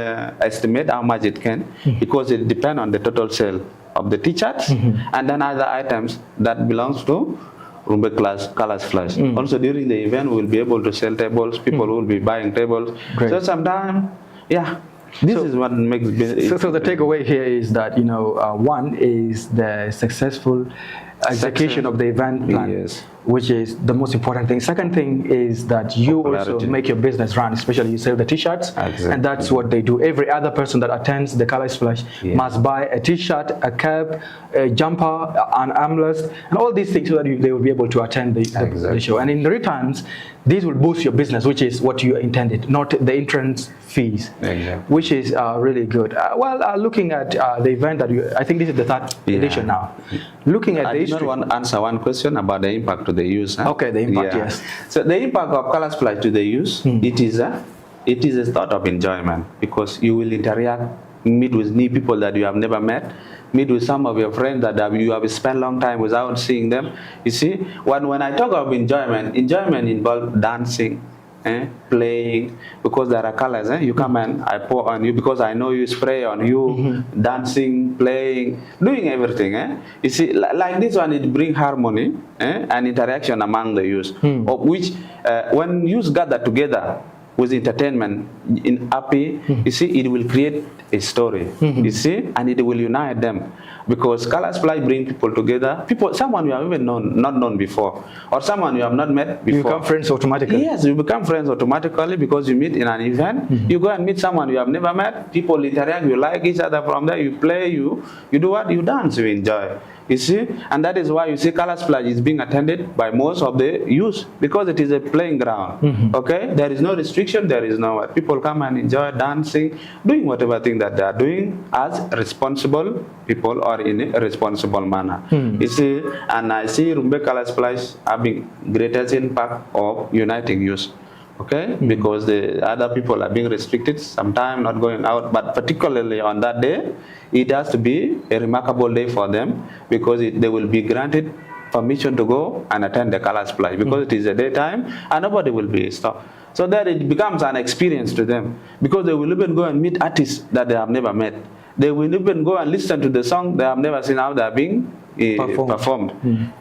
estimate how much it can, because it depends on the total sale of the t-shirts and then other items that belongs to Rumbe Colors Flash. Also during the event we will be able to sell tables, people will be buying tables. Great. So sometimes, yeah, this is what makes so the takeaway here is that, you know, one is the successful execution of the event plan, which is the most important thing. Second thing is that you also make your business run, especially you sell the t-shirts, and that's what they do. Every other person that attends the Color Splash must buy a t-shirt, a cap, a jumper, an armrest, and all these things so that they will be able to attend the show. And in returns, these will boost your business, which is what you intended, not the entrance fees, which is really good. Looking at the event that I think this is the third edition now. Looking at the history. I just want to answer one question about the impact to the youth. Okay, the impact, yes. So the impact of Color Splash to the youth, it is a sort of enjoyment, because you will interact, meet with new people that you have never met, meet with some of your friends that you have spent a long time without seeing them. You see, when I talk of enjoyment involves dancing, playing, because there are colors. You come and I pour on you because I know you, spray on you, dancing, playing, doing everything. You see, like this one, it brings harmony and interaction among the youth, of which when youth gather together with entertainment in happy, you see, it will create a story, you see, and it will unite them, because Color Splash bring people together. Someone you have even not known before, or someone you have not met before. You become friends automatically. Yes, you become friends automatically because you meet in an event. You go and meet someone you have never met. People interact. You like each other. From there, you play. You do what? You dance. You enjoy. You see, and that is why you see Color Splash is being attended by most of the youth, because it is a playing ground. Okay, there is no restriction. There is no what. People come and enjoy dancing, doing whatever thing that they are doing as responsible people or in a responsible manner. You see, and I see Rumbe Color Splash having greatest impact of uniting youth. Okay, because the other people are being restricted, sometimes not going out, but particularly on that day, it has to be a remarkable day for them, because they will be granted permission to go and attend the Color Splash, because it is a daytime and nobody will be stopped. So that it becomes an experience to them, because they will even go and meet artists that they have never met. They will even go and listen to the song they have never seen how they are being performed.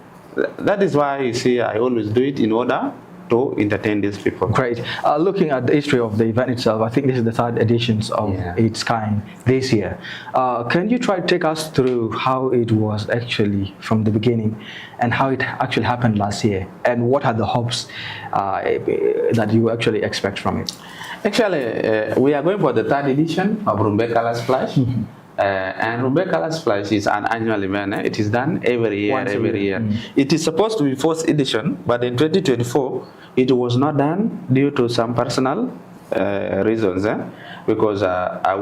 That is why you see I always do it in order to entertain these people. Great. Looking at the history of the event itself, I think this is the third edition of its kind this year. Can you try to take us through how it was actually from the beginning, and how it actually happened last year, and what are the hopes that you actually expect from it? Actually, we are going for the third edition of Rumbe Color Splash. And Rumbe Color Splash is an annual event. It is done every year. It is supposed to be fourth edition, but in 2024 it was not done due to some personal reasons. Because at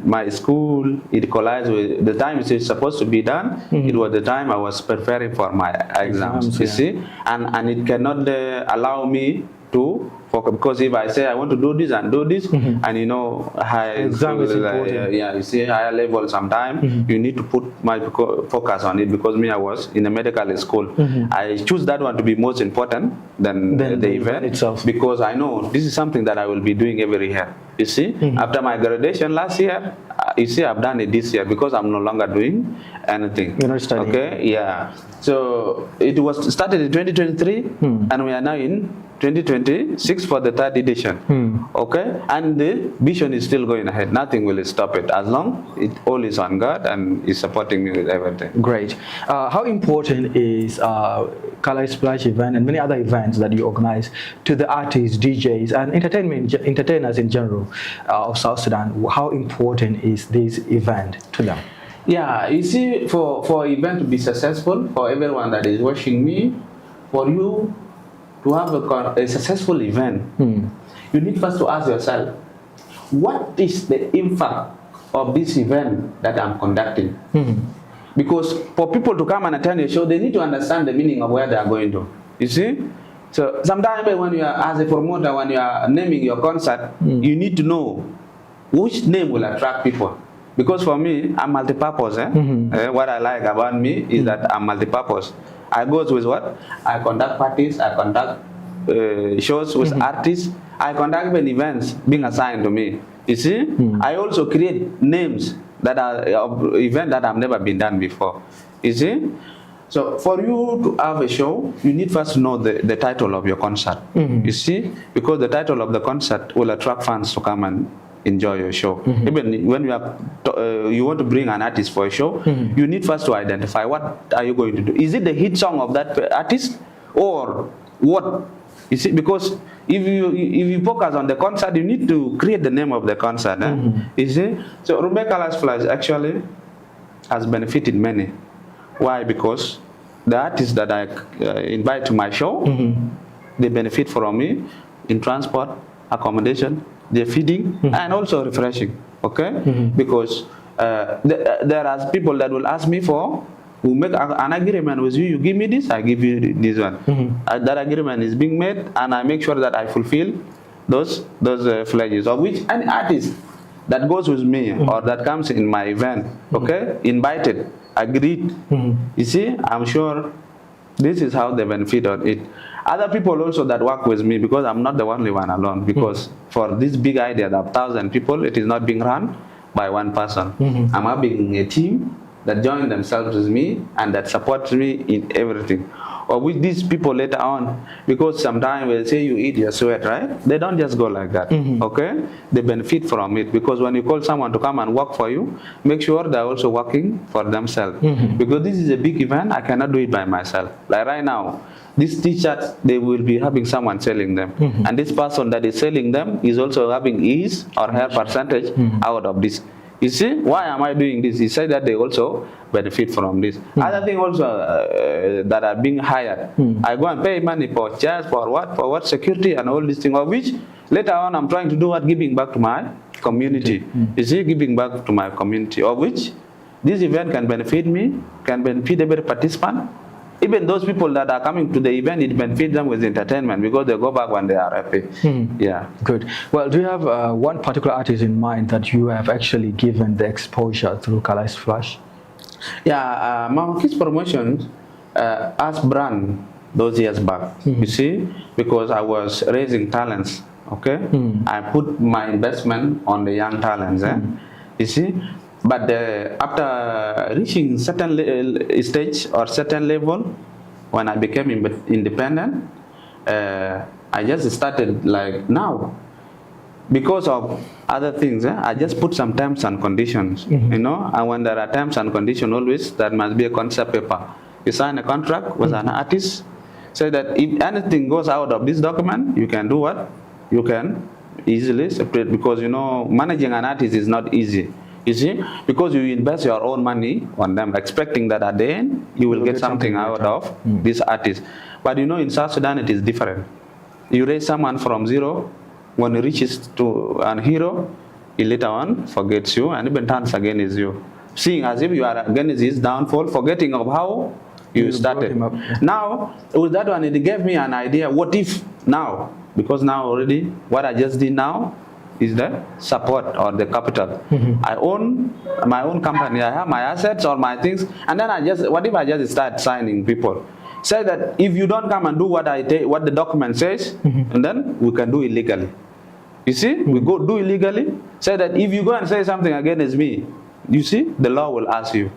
my school, it collides with the time it is supposed to be done. It was the time I was preparing for my exams, you see, and it cannot allow me to focus, because if I say I want to do this and do this, and you know, exam is important. You see, higher level sometimes you need to put my focus on it, because me, I was in a medical school. I choose that one to be most important than the event itself, because I know this is something that I will be doing every year. You see, after my graduation last year, you see, I've done it this year because I'm no longer doing anything. You're not studying. Okay, yeah. So it was started in 2023, and we are now in 2026 for the third edition. Okay, and the vision is still going ahead. Nothing will stop it, as long it all is on God and is supporting me with everything. Great. How important is Color Splash event and many other events that you organize to the artists, DJs, and entertainers in general of South Sudan? How important is this event to them? Yeah, you see, for event to be successful, for everyone that is watching me, for you to have a successful event, you need first to ask yourself, what is the impact of this event that I'm conducting? Because for people to come and attend a show, they need to understand the meaning of where they are going to. You see? So sometimes when you are, as a promoter, when you are naming your concert, you need to know which name will attract people. Because for me, I'm multi-purpose. What I like about me is that I'm multi-purpose. I go with what? I conduct parties, I conduct shows with artists. I conduct even events being assigned to me. You see, I also create names that are of event that have never been done before. You see, so for you to have a show, you need first to know the title of your concert. You see, because the title of the concert will attract fans to come and enjoy your show. Even when you want to bring an artist for a show, you need first to identify what are you going to do. Is it the hit song of that artist or what? You see, because if you focus on the concert, you need to create the name of the concert. You see, so Rumbe Colors Flash actually has benefited many. Why? Because the artists that I invite to my show, they benefit from me in transport, accommodation, their feeding, and also refreshing. Okay, because there are people that will ask me for. We make an agreement with you. You give me this, I give you this one. That agreement is being made, and I make sure that I fulfill those pledges. Of which any artist that goes with me or that comes in my event, okay, invited, agreed. You see, I'm sure this is how they benefit on it. Other people also that work with me, because I'm not the only one alone. Because for this big idea of 1,000 people, it is not being run by one person. I'm having a team that join themselves with me and that support me in everything. Or with these people later on, because sometimes they say you eat your sweat, right? They don't just go like that, okay? They benefit from it, because when you call someone to come and work for you, make sure they're also working for themselves. Because this is a big event, I cannot do it by myself. Like right now, these t-shirts, they will be having someone selling them. And this person that is selling them is also having his or her percentage out of this. You see, why am I doing this? He said that they also benefit from this. Other thing also that are being hired. I go and pay money for chairs, for what security and all these things, of which later on I'm trying to do what, giving back to my community. You see, giving back to my community, of which this event can benefit me, can benefit every participant. Even those people that are coming to the event, it benefits them with entertainment, because they go back when they are happy. Yeah. Good. Well, do you have one particular artist in mind that you have actually given the exposure through Colors Flash? Yeah, my kids promotions as brand those years back. You see, because I was raising talents. Okay, I put my investment on the young talents. You see. But after reaching certain stage or certain level, when I became independent, I just started like now. Because of other things, I just put some terms and conditions, you know. And when there are terms and conditions, always there must be a concept paper. You sign a contract with an artist, so that if anything goes out of this document, you can do what? You can easily separate, because you know managing an artist is not easy. You see, because you invest your own money on them, expecting that at the end you will get something out of this artist. But you know, in South Sudan it is different. You raise someone from zero, when he reaches to an hero, he later on forgets you and even turns against you, seeing as if you are against his downfall, forgetting of how you started. Now, with that one, it gave me an idea. What if now? Because now already, what I just did now is the support or the capital. I own my own company. I have my assets or my things, and then what if I just start signing people? Say that if you don't come and do what what the document says, and then we can do illegally. You see, we go do illegally. Say that if you go and say something against me, you see, the law will ask you,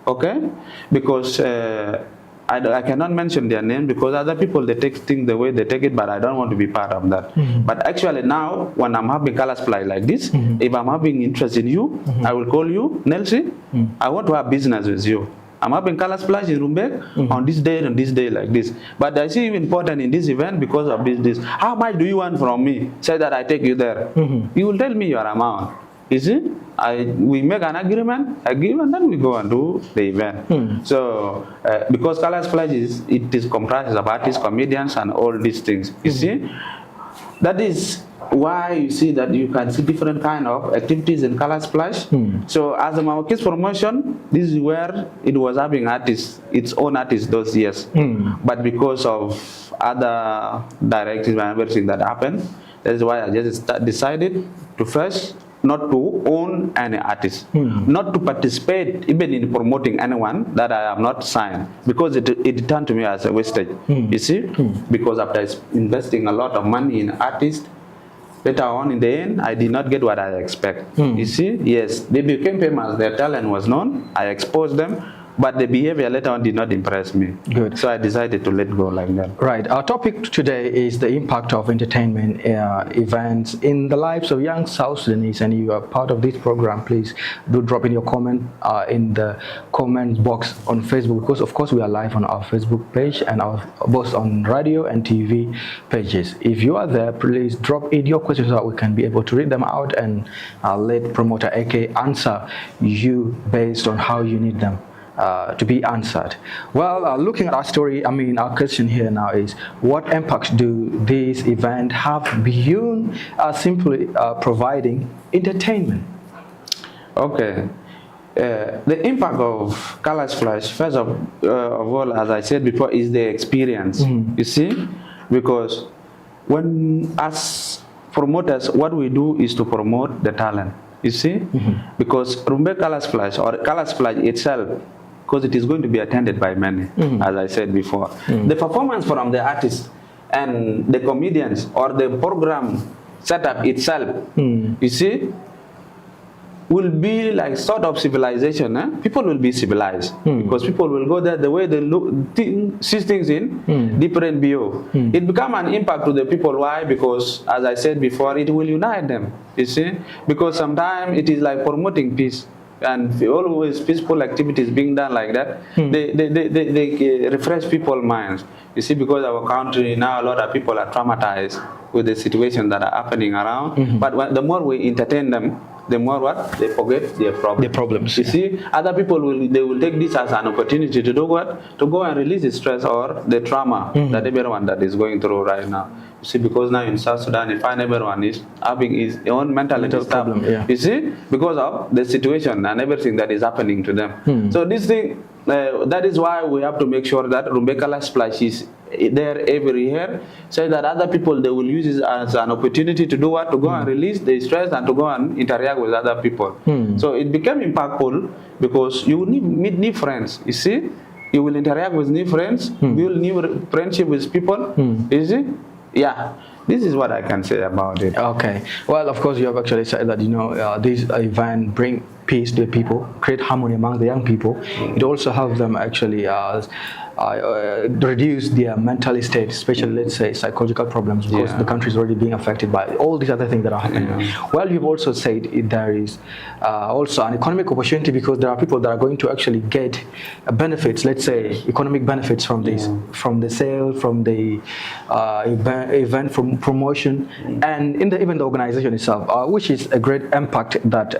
okay? Because I cannot mention their name, because other people, they take things the way they take it, but I don't want to be part of that. But actually now, when I'm having colors fly like this, if I'm having interest in you, I will call you, Nelsie, I want to have business with you. I'm having color splash in Rumbek on this day and this day like this. But I see you important in this event because of this. How much do you want from me? Say that I take you there. You will tell me your amount. You see? We make an agreement, I give, and then we go and do the event. So, because color splash it is comprised of artists, comedians, and all these things. You see? That is why you see that you can see different kind of activities in color splash. So as a Mawakis promotion, this is where it was having artists, its own artists those years. But because of other directives and everything that happened, that's why I just decided to first not to own any artist, not to participate even in promoting anyone that I have not signed, because it turned to me as a wastage, you see, because after investing a lot of money in artists, later on in the end, I did not get what I expect. You see, yes, they became famous, their talent was known, I exposed them, but the behavior later on did not impress me. Good. So I decided to let go like that. Right. Our topic today is the impact of entertainment events in the lives of young South Sudanese, and you are part of this program. Please do drop in your comment in the comment box on Facebook, because of course we are live on our Facebook page and our both on radio and TV pages. If you are there, please drop in your questions so that we can be able to read them out and let promoter AK answer you based on how you need them to be answered. Well, looking at our story, I mean, our question here now is, what impact do these events have beyond simply providing entertainment? Okay. The impact of Colors Flash, first of all, as I said before, is the experience. You see, because when as promoters, what we do is to promote the talent. You see, because Rumbe Colors Flash or Colors Flash itself, because it is going to be attended by many, as I said before. The performance from the artists and the comedians or the program setup itself, you see, will be like sort of civilization. People will be civilized because people will go there, the way they look, see things in different view. It become an impact to the people. Why? Because, as I said before, it will unite them, you see, because sometimes it is like promoting peace. And always peaceful activities being done like that, they refresh people's minds. You see, because our country now, a lot of people are traumatized with the situations that are happening around. But the more we entertain them, the more what? They forget their problems. The problems. You see, other people will take this as an opportunity to do what? To go and release the stress or the trauma that everyone that is going through right now. You see, because now in South Sudan, you find everyone is having his own mental problem. You see, because of the situation and everything that is happening to them. So this thing, that is why we have to make sure that Rumbekala Splash is there every year, so that other people, they will use it as an opportunity to do what? To go and release the stress and to go and interact with other people. So it became impactful because you will meet new friends, you see, you will interact with new friends, build new friendship with people, you see. Yeah, this is what I can say about it. Okay. Well, of course, you have actually said that, you know, this event bring peace to the people, create harmony among the young people. It also helps them actually reduce their mental state, especially, let's say, psychological problems, because the country is already being affected by all these other things that are happening. Well, you've also said there is also an economic opportunity, because there are people that are going to actually get benefits, let's say, economic benefits from this, from the sale, from the event, from promotion, and even the organization itself, which is a great impact that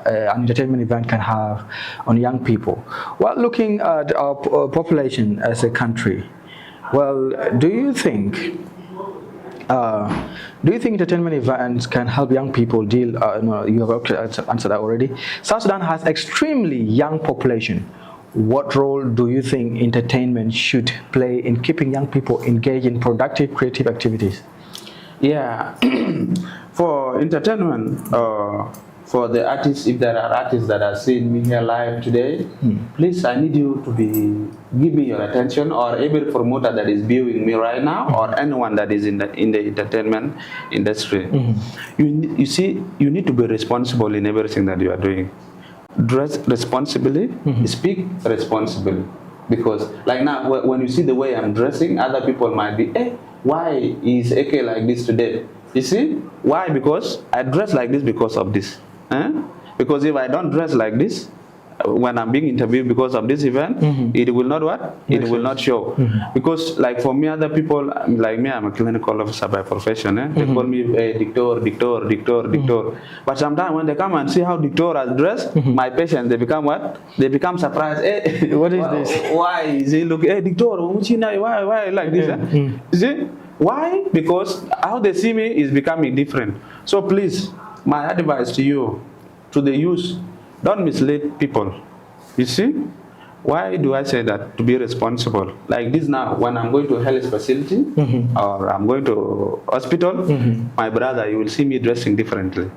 an entertainment event can have on young people. Well, looking at our population as a country, well, do you think entertainment events can help young people deal? No, you have answered that already. South Sudan has extremely young population. What role do you think entertainment should play in keeping young people engaged in productive, creative activities? Yeah, for entertainment, for the artists, if there are artists that are seeing me here live today, please, I need you to give me your attention, or every promoter that is viewing me right now, or anyone that is in the entertainment industry. You see, you need to be responsible in everything that you are doing. Dress responsibly, speak responsibly. Because like now, when you see the way I'm dressing, other people might be, why is AK like this today? You see? Why? Because I dress like this because of this. Because if I don't dress like this, when I'm being interviewed because of this event, it will not what? It will not show. Because like for me, other people, like me, I'm a clinical officer by profession. They call me dictor. But sometimes when they come and see how dictor has dressed, my patients, they become what? They become surprised. What is this? Why is he look, dictor, why like this? You see? Why? Because how they see me is becoming different. So please, my advice to you, to the youth, don't mislead people. You see? Why do I say that? To be responsible. Like this now, when I'm going to a health facility, or I'm going to hospital, my brother, you will see me dressing differently.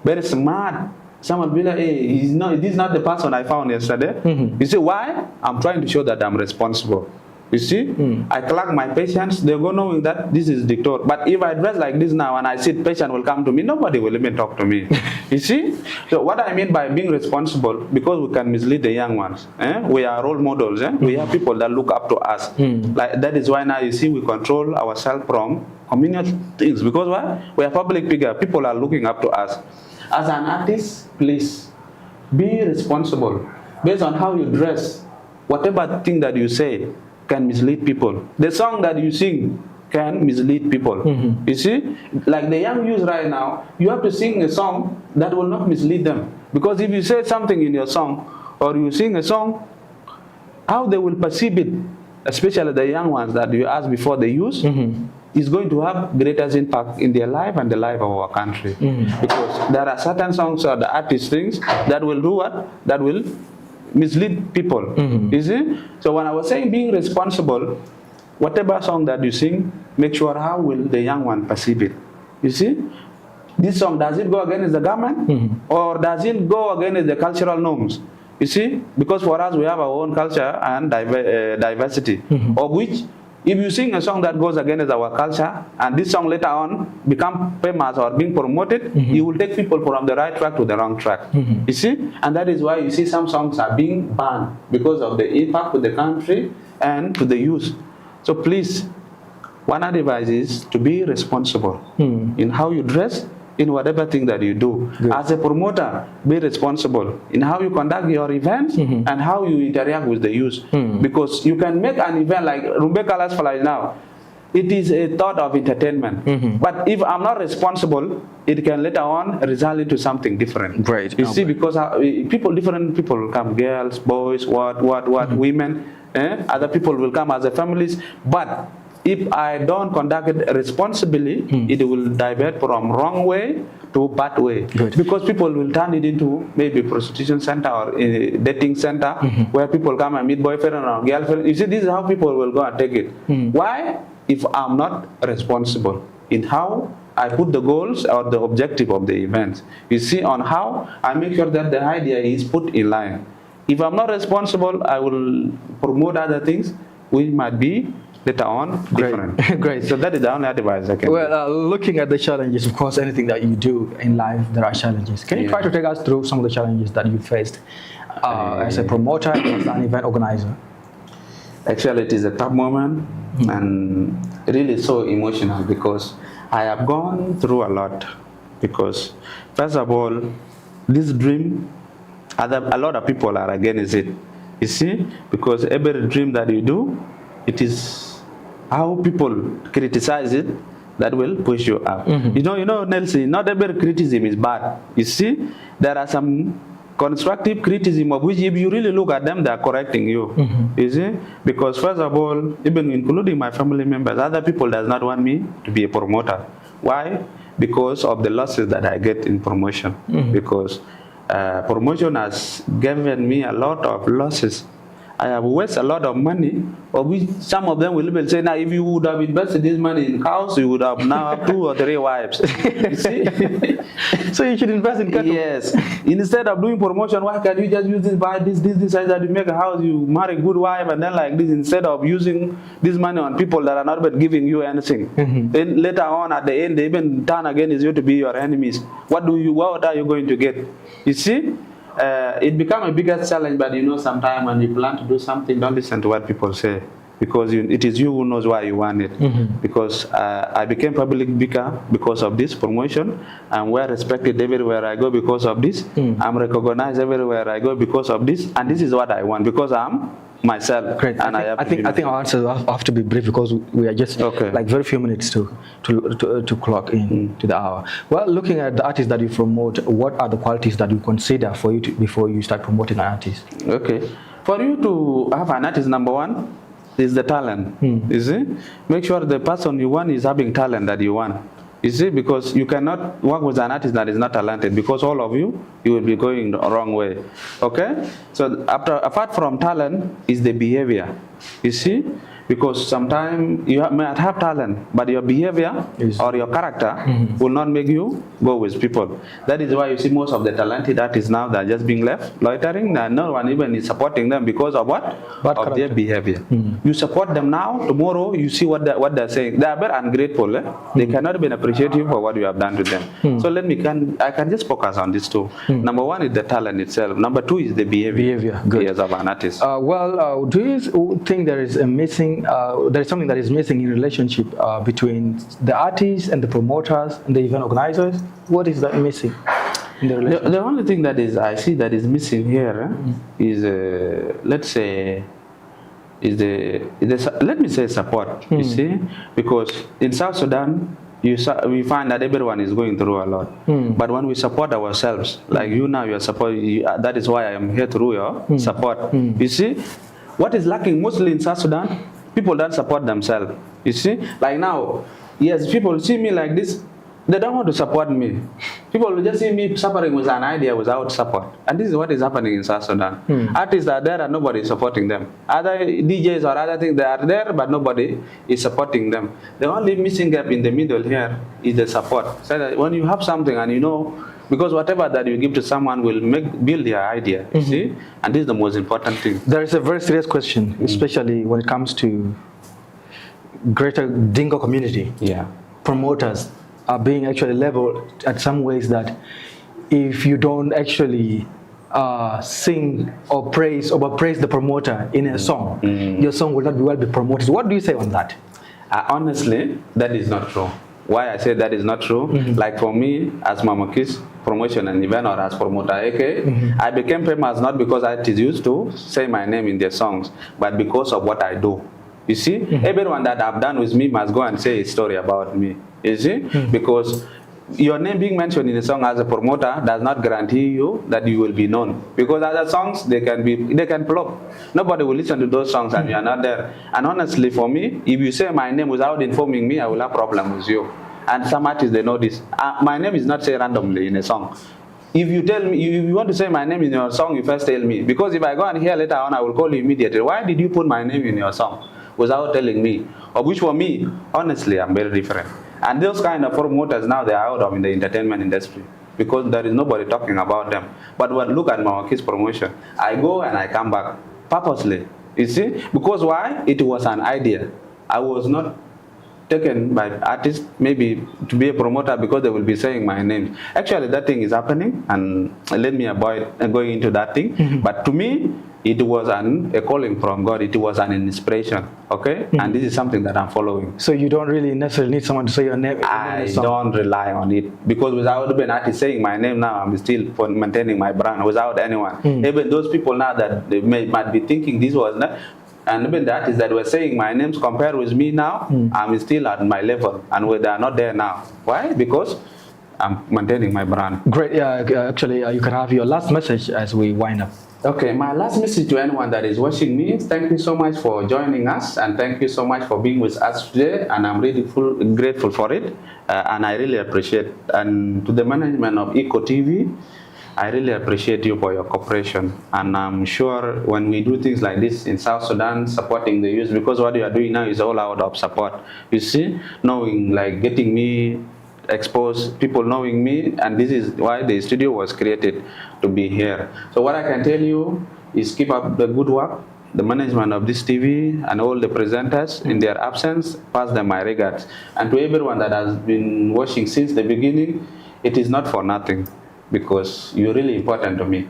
very smart. Someone will be like, hey, this is not the person I found yesterday. You see why? I'm trying to show that I'm responsible. You see, I collect my patients, they go knowing that this is Dictor. But if I dress like this now and I see patient will come to me, nobody will even talk to me. You see? So what I mean by being responsible, because we can mislead the young ones. We are role models. We have people that look up to us. Like that is why now you see we control ourselves from communal things. Because why? We are public figure. People are looking up to us. As an artist, please be responsible. Based on how you dress, whatever thing that you say can mislead people. The song that you sing can mislead people. You see, like the young youth right now, you have to sing a song that will not mislead them. Because if you say something in your song, or you sing a song, how they will perceive it, especially the young ones that you asked before they use, is going to have greatest impact in their life and the life of our country. Because there are certain songs or the artist things that will do what? That will mislead people. You see? So when I was saying being responsible, whatever song that you sing, make sure how will the young one perceive it. You see? This song, does it go against the government? Or does it go against the cultural norms? You see? Because for us, we have our own culture and diversity, of which if you sing a song that goes against our culture, and this song later on become famous or being promoted, you will take people from the right track to the wrong track. You see? And that is why you see some songs are being banned because of the impact to the country and to the youth. So please, one advice is to be responsible in how you dress, in whatever thing that you do. As a promoter, be responsible in how you conduct your events and how you interact with the youth. Because you can make an event like Rumbe Colors Fly now. It is a thought of entertainment. But if I'm not responsible, it can later on result into something different. Great. You see, because different people will come, girls, boys, women, other people will come as a families. But if I don't conduct it responsibly, it will divert from wrong way to bad way. Because people will turn it into maybe prostitution center or a dating center where people come and meet boyfriend or girlfriend. You see, this is how people will go and take it. Why? If I'm not responsible in how I put the goals or the objective of the event. You see, on how I make sure that the idea is put in line. If I'm not responsible, I will promote other things which might be later on different. Great. So that is the only advice I can give. Looking at the challenges, of course, anything that you do in life, there are challenges. Can you try to take us through some of the challenges that you faced as a promoter, as an event organizer? Actually, it is a tough moment and really so emotional because I have gone through a lot. Because first of all, this dream, a lot of people are against it. You see, because every dream that you do, it is how people criticize it that will push you up. You know, Nelson, not every criticism is bad. You see, there are some constructive criticism of which if you really look at them, they are correcting you. You see, because first of all, even including my family members, other people does not want me to be a promoter. Why? Because of the losses that I get in promotion. Because promotion has given me a lot of losses. I have wasted a lot of money, of which some of them will even say, now if you would have invested this money in cows, you would have now have 2 or 3 wives. You see? So you should invest in cattle. Yes. Instead of doing promotion, why can't you just use this, buy this size that you make a house, you marry a good wife, and then like this, instead of using this money on people that are not even giving you anything. Then later on, at the end, they even turn against you to be your enemies. What are you going to get? You see? It become a bigger challenge, but you know, sometimes when you plan to do something, don't listen to what people say, because it is you who knows why you want it. Because I became public speaker because of this promotion. I'm well respected everywhere I go because of this. I'm recognized everywhere I go because of this, and this is what I want because I'm myself. Great. And I think our answers have to be brief because we are just like very few minutes to clock in to the hour. Well, looking at the artists that you promote, what are the qualities that you consider for you before you start promoting an artist? Okay. For you to have an artist, number one is the talent. You see, make sure the person you want is having talent that you want. You see, because you cannot work with an artist that is not talented, because all of you will be going the wrong way. Okay? So apart from talent is the behavior. You see, Because sometimes you might have talent, but your behavior or your character will not make you go with people. That is why you see most of the talented artists now that are just being left loitering, and no one even is supporting them because of what? Of their behavior. You support them now, tomorrow you see what they're saying. They are very ungrateful. They cannot even appreciate you for what you have done to them. So I can just focus on these two. Number one is the talent itself. Number two is the behavior. Good. Of an artist. Do you think there is there is something that is missing in relationship between the artists and the promoters and the event organizers? What is that missing in the relationship? The only thing that I see that is missing here is, let's say, let me say support. You see, because in South Sudan, we find that everyone is going through a lot. But when we support ourselves, like you now, you're supporting. That is why I am here through your support. You see, what is lacking mostly in South Sudan? People don't support themselves. You see, like now, yes, people see me like this. They don't want to support me. People will just see me suffering with an idea without support. And this is what is happening in South Sudan. Artists are there and nobody is supporting them. Other DJs or other things, they are there, but nobody is supporting them. The only missing gap in the middle here is the support. So that when you have something and you know, because whatever that you give to someone will build their idea, you see? And this is the most important thing. There is a very serious question, especially when it comes to greater Dingo community. Promoters are being actually leveled at some ways that if you don't actually sing or overpraise the promoter in a song, your song will not be promoted. What do you say on that? Honestly, that is not true. Why I say that is not true? Like for me, as Mama Kiss promotion and event or as promoter, I became famous not because artists used to say my name in their songs, but because of what I do. You see, everyone that I've done with me must go and say a story about me. You see, because your name being mentioned in a song as a promoter does not guarantee you that you will be known. Because other songs, they can flop. Nobody will listen to those songs and you are not there. And honestly, for me, if you say my name without informing me, I will have problems with you. And some artists, they know this. My name is not said randomly in a song. If you tell me, if you want to say my name in your song, you first tell me. Because if I go and hear later on, I will call you immediately. Why did you put my name in your song without telling me? Of which for me, honestly, I'm very different. And those kind of promoters now, they are out of in the entertainment industry because there is nobody talking about them. But when look at my kids promotion, I go and I come back purposely. You see, because why? It was an idea. I was not taken by artists maybe to be a promoter because they will be saying my name. Actually, that thing is happening, and let me avoid going into that thing. But to me, it was a calling from God. It was an inspiration, okay? And this is something that I'm following. So you don't really necessarily need someone to say your name? I don't rely on it. Because without even artists saying my name now, I'm still maintaining my brand without anyone. Even those people now that they might be thinking this was not, and even the artists that were saying my names compared with me now, I'm still at my level. And they are not there now. Why? Because I'm maintaining my brand. Great. Actually, you can have your last message as we wind up. Okay, my last message to anyone that is watching me is thank you so much for joining us, and thank you so much for being with us today, and I'm really grateful for it, and I really appreciate. And to the management of Eco TV, I really appreciate you for your cooperation, and I'm sure when we do things like this in South Sudan, supporting the youth, because what you are doing now is all out of support. You see, knowing, like, getting me exposed, people knowing me, and this is why the studio was created, to be here. So what I can tell you is keep up the good work. The management of this TV and all the presenters, in their absence, pass them my regards. And to everyone that has been watching since the beginning, it is not for nothing, because you're really important to me,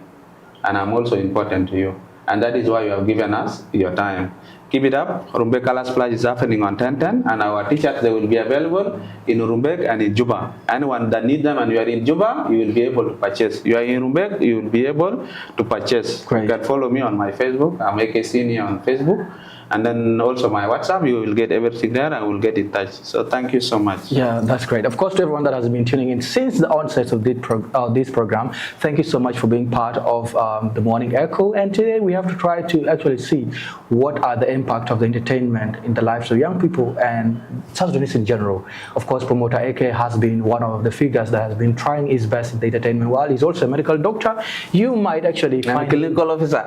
and I'm also important to you. And that is why you have given us your time. Keep it up. Rumbek Colors Splash is happening on 10/10, and our t-shirts, they will be available in Rumbek and in Juba. Anyone that needs them and you are in Juba, you will be able to purchase. You are in Rumbek, you will be able to purchase. Great. You can follow me on my Facebook. I'm AKCini on Facebook. And then also my WhatsApp, you will get everything there and we'll get in touch. So thank you so much. Yeah, that's great. Of course, to everyone that has been tuning in since the onset of this program, thank you so much for being part of the Morning Echo. And today we have to try to actually see what are the impact of the entertainment in the lives of young people and South Sudanese in general. Of course, promoter AK has been one of the figures that has been trying his best in the entertainment world. He's also a medical doctor. You might actually find clinical officer.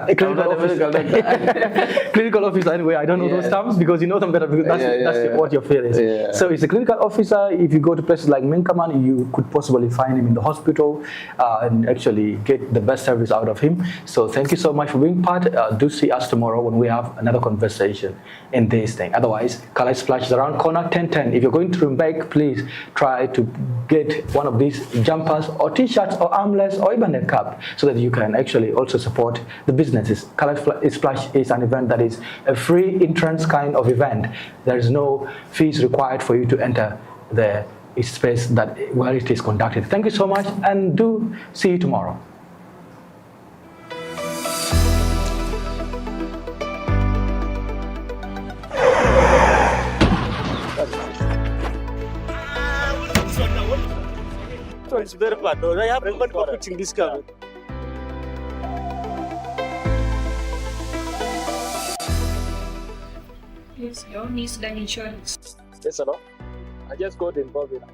Clinical officer anyway. I don't know those terms because you know them better because that's what your field is. Yeah. So he's a clinical officer. If you go to places like Minkaman, you could possibly find him in the hospital and actually get the best service out of him. So thank you so much for being part. Do see us tomorrow when we have another conversation in this thing. Otherwise, Color Splash is around corner 1010. If you're going to Rumbek, please try to get one of these jumpers or t-shirts or armlets or even a cap so that you can actually also support the businesses. Color Splash is an event that is a free entrance kind of event. There is no fees required for you to enter the space where it is conducted. Thank you so much and do see you tomorrow. It's very bad. I have everybody competing this car. Yes, you need Sudan insurance. Yes, hello. I just got involved in it.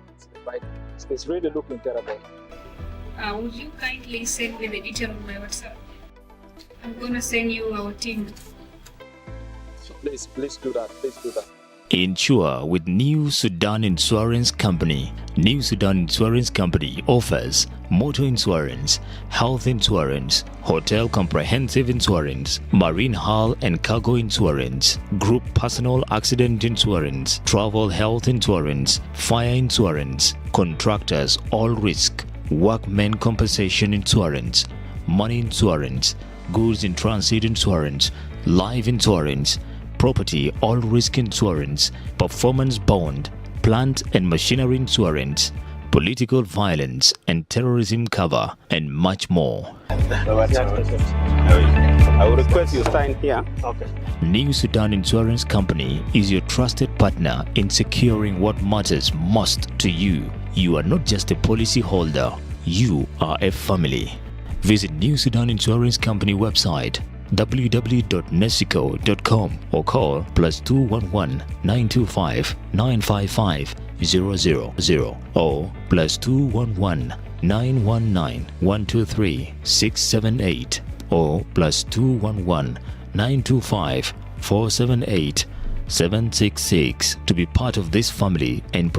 It's really looking terrible. Would you kindly send me the detail on my WhatsApp? I'm gonna send you our team. Please do that. Please do that. Insure with New Sudan Insurance Company. New Sudan Insurance Company offers motor insurance, health insurance, hotel comprehensive insurance, marine hull and cargo insurance, group personal accident insurance, travel health insurance, fire insurance, contractors all risk, workmen compensation insurance, money insurance, goods in transit insurance, life insurance, property all risk insurance, performance bond, plant and machinery insurance, political violence and terrorism cover, and much more. I will request you sign here. Okay. New Sudan Insurance Company is your trusted partner in securing what matters most to you. You are not just a policy holder, you are a family. Visit New Sudan Insurance Company website www.nesico.com or call +211 925 955 000 or +211 919 123 678 or +211 925 478 766 to be part of this family and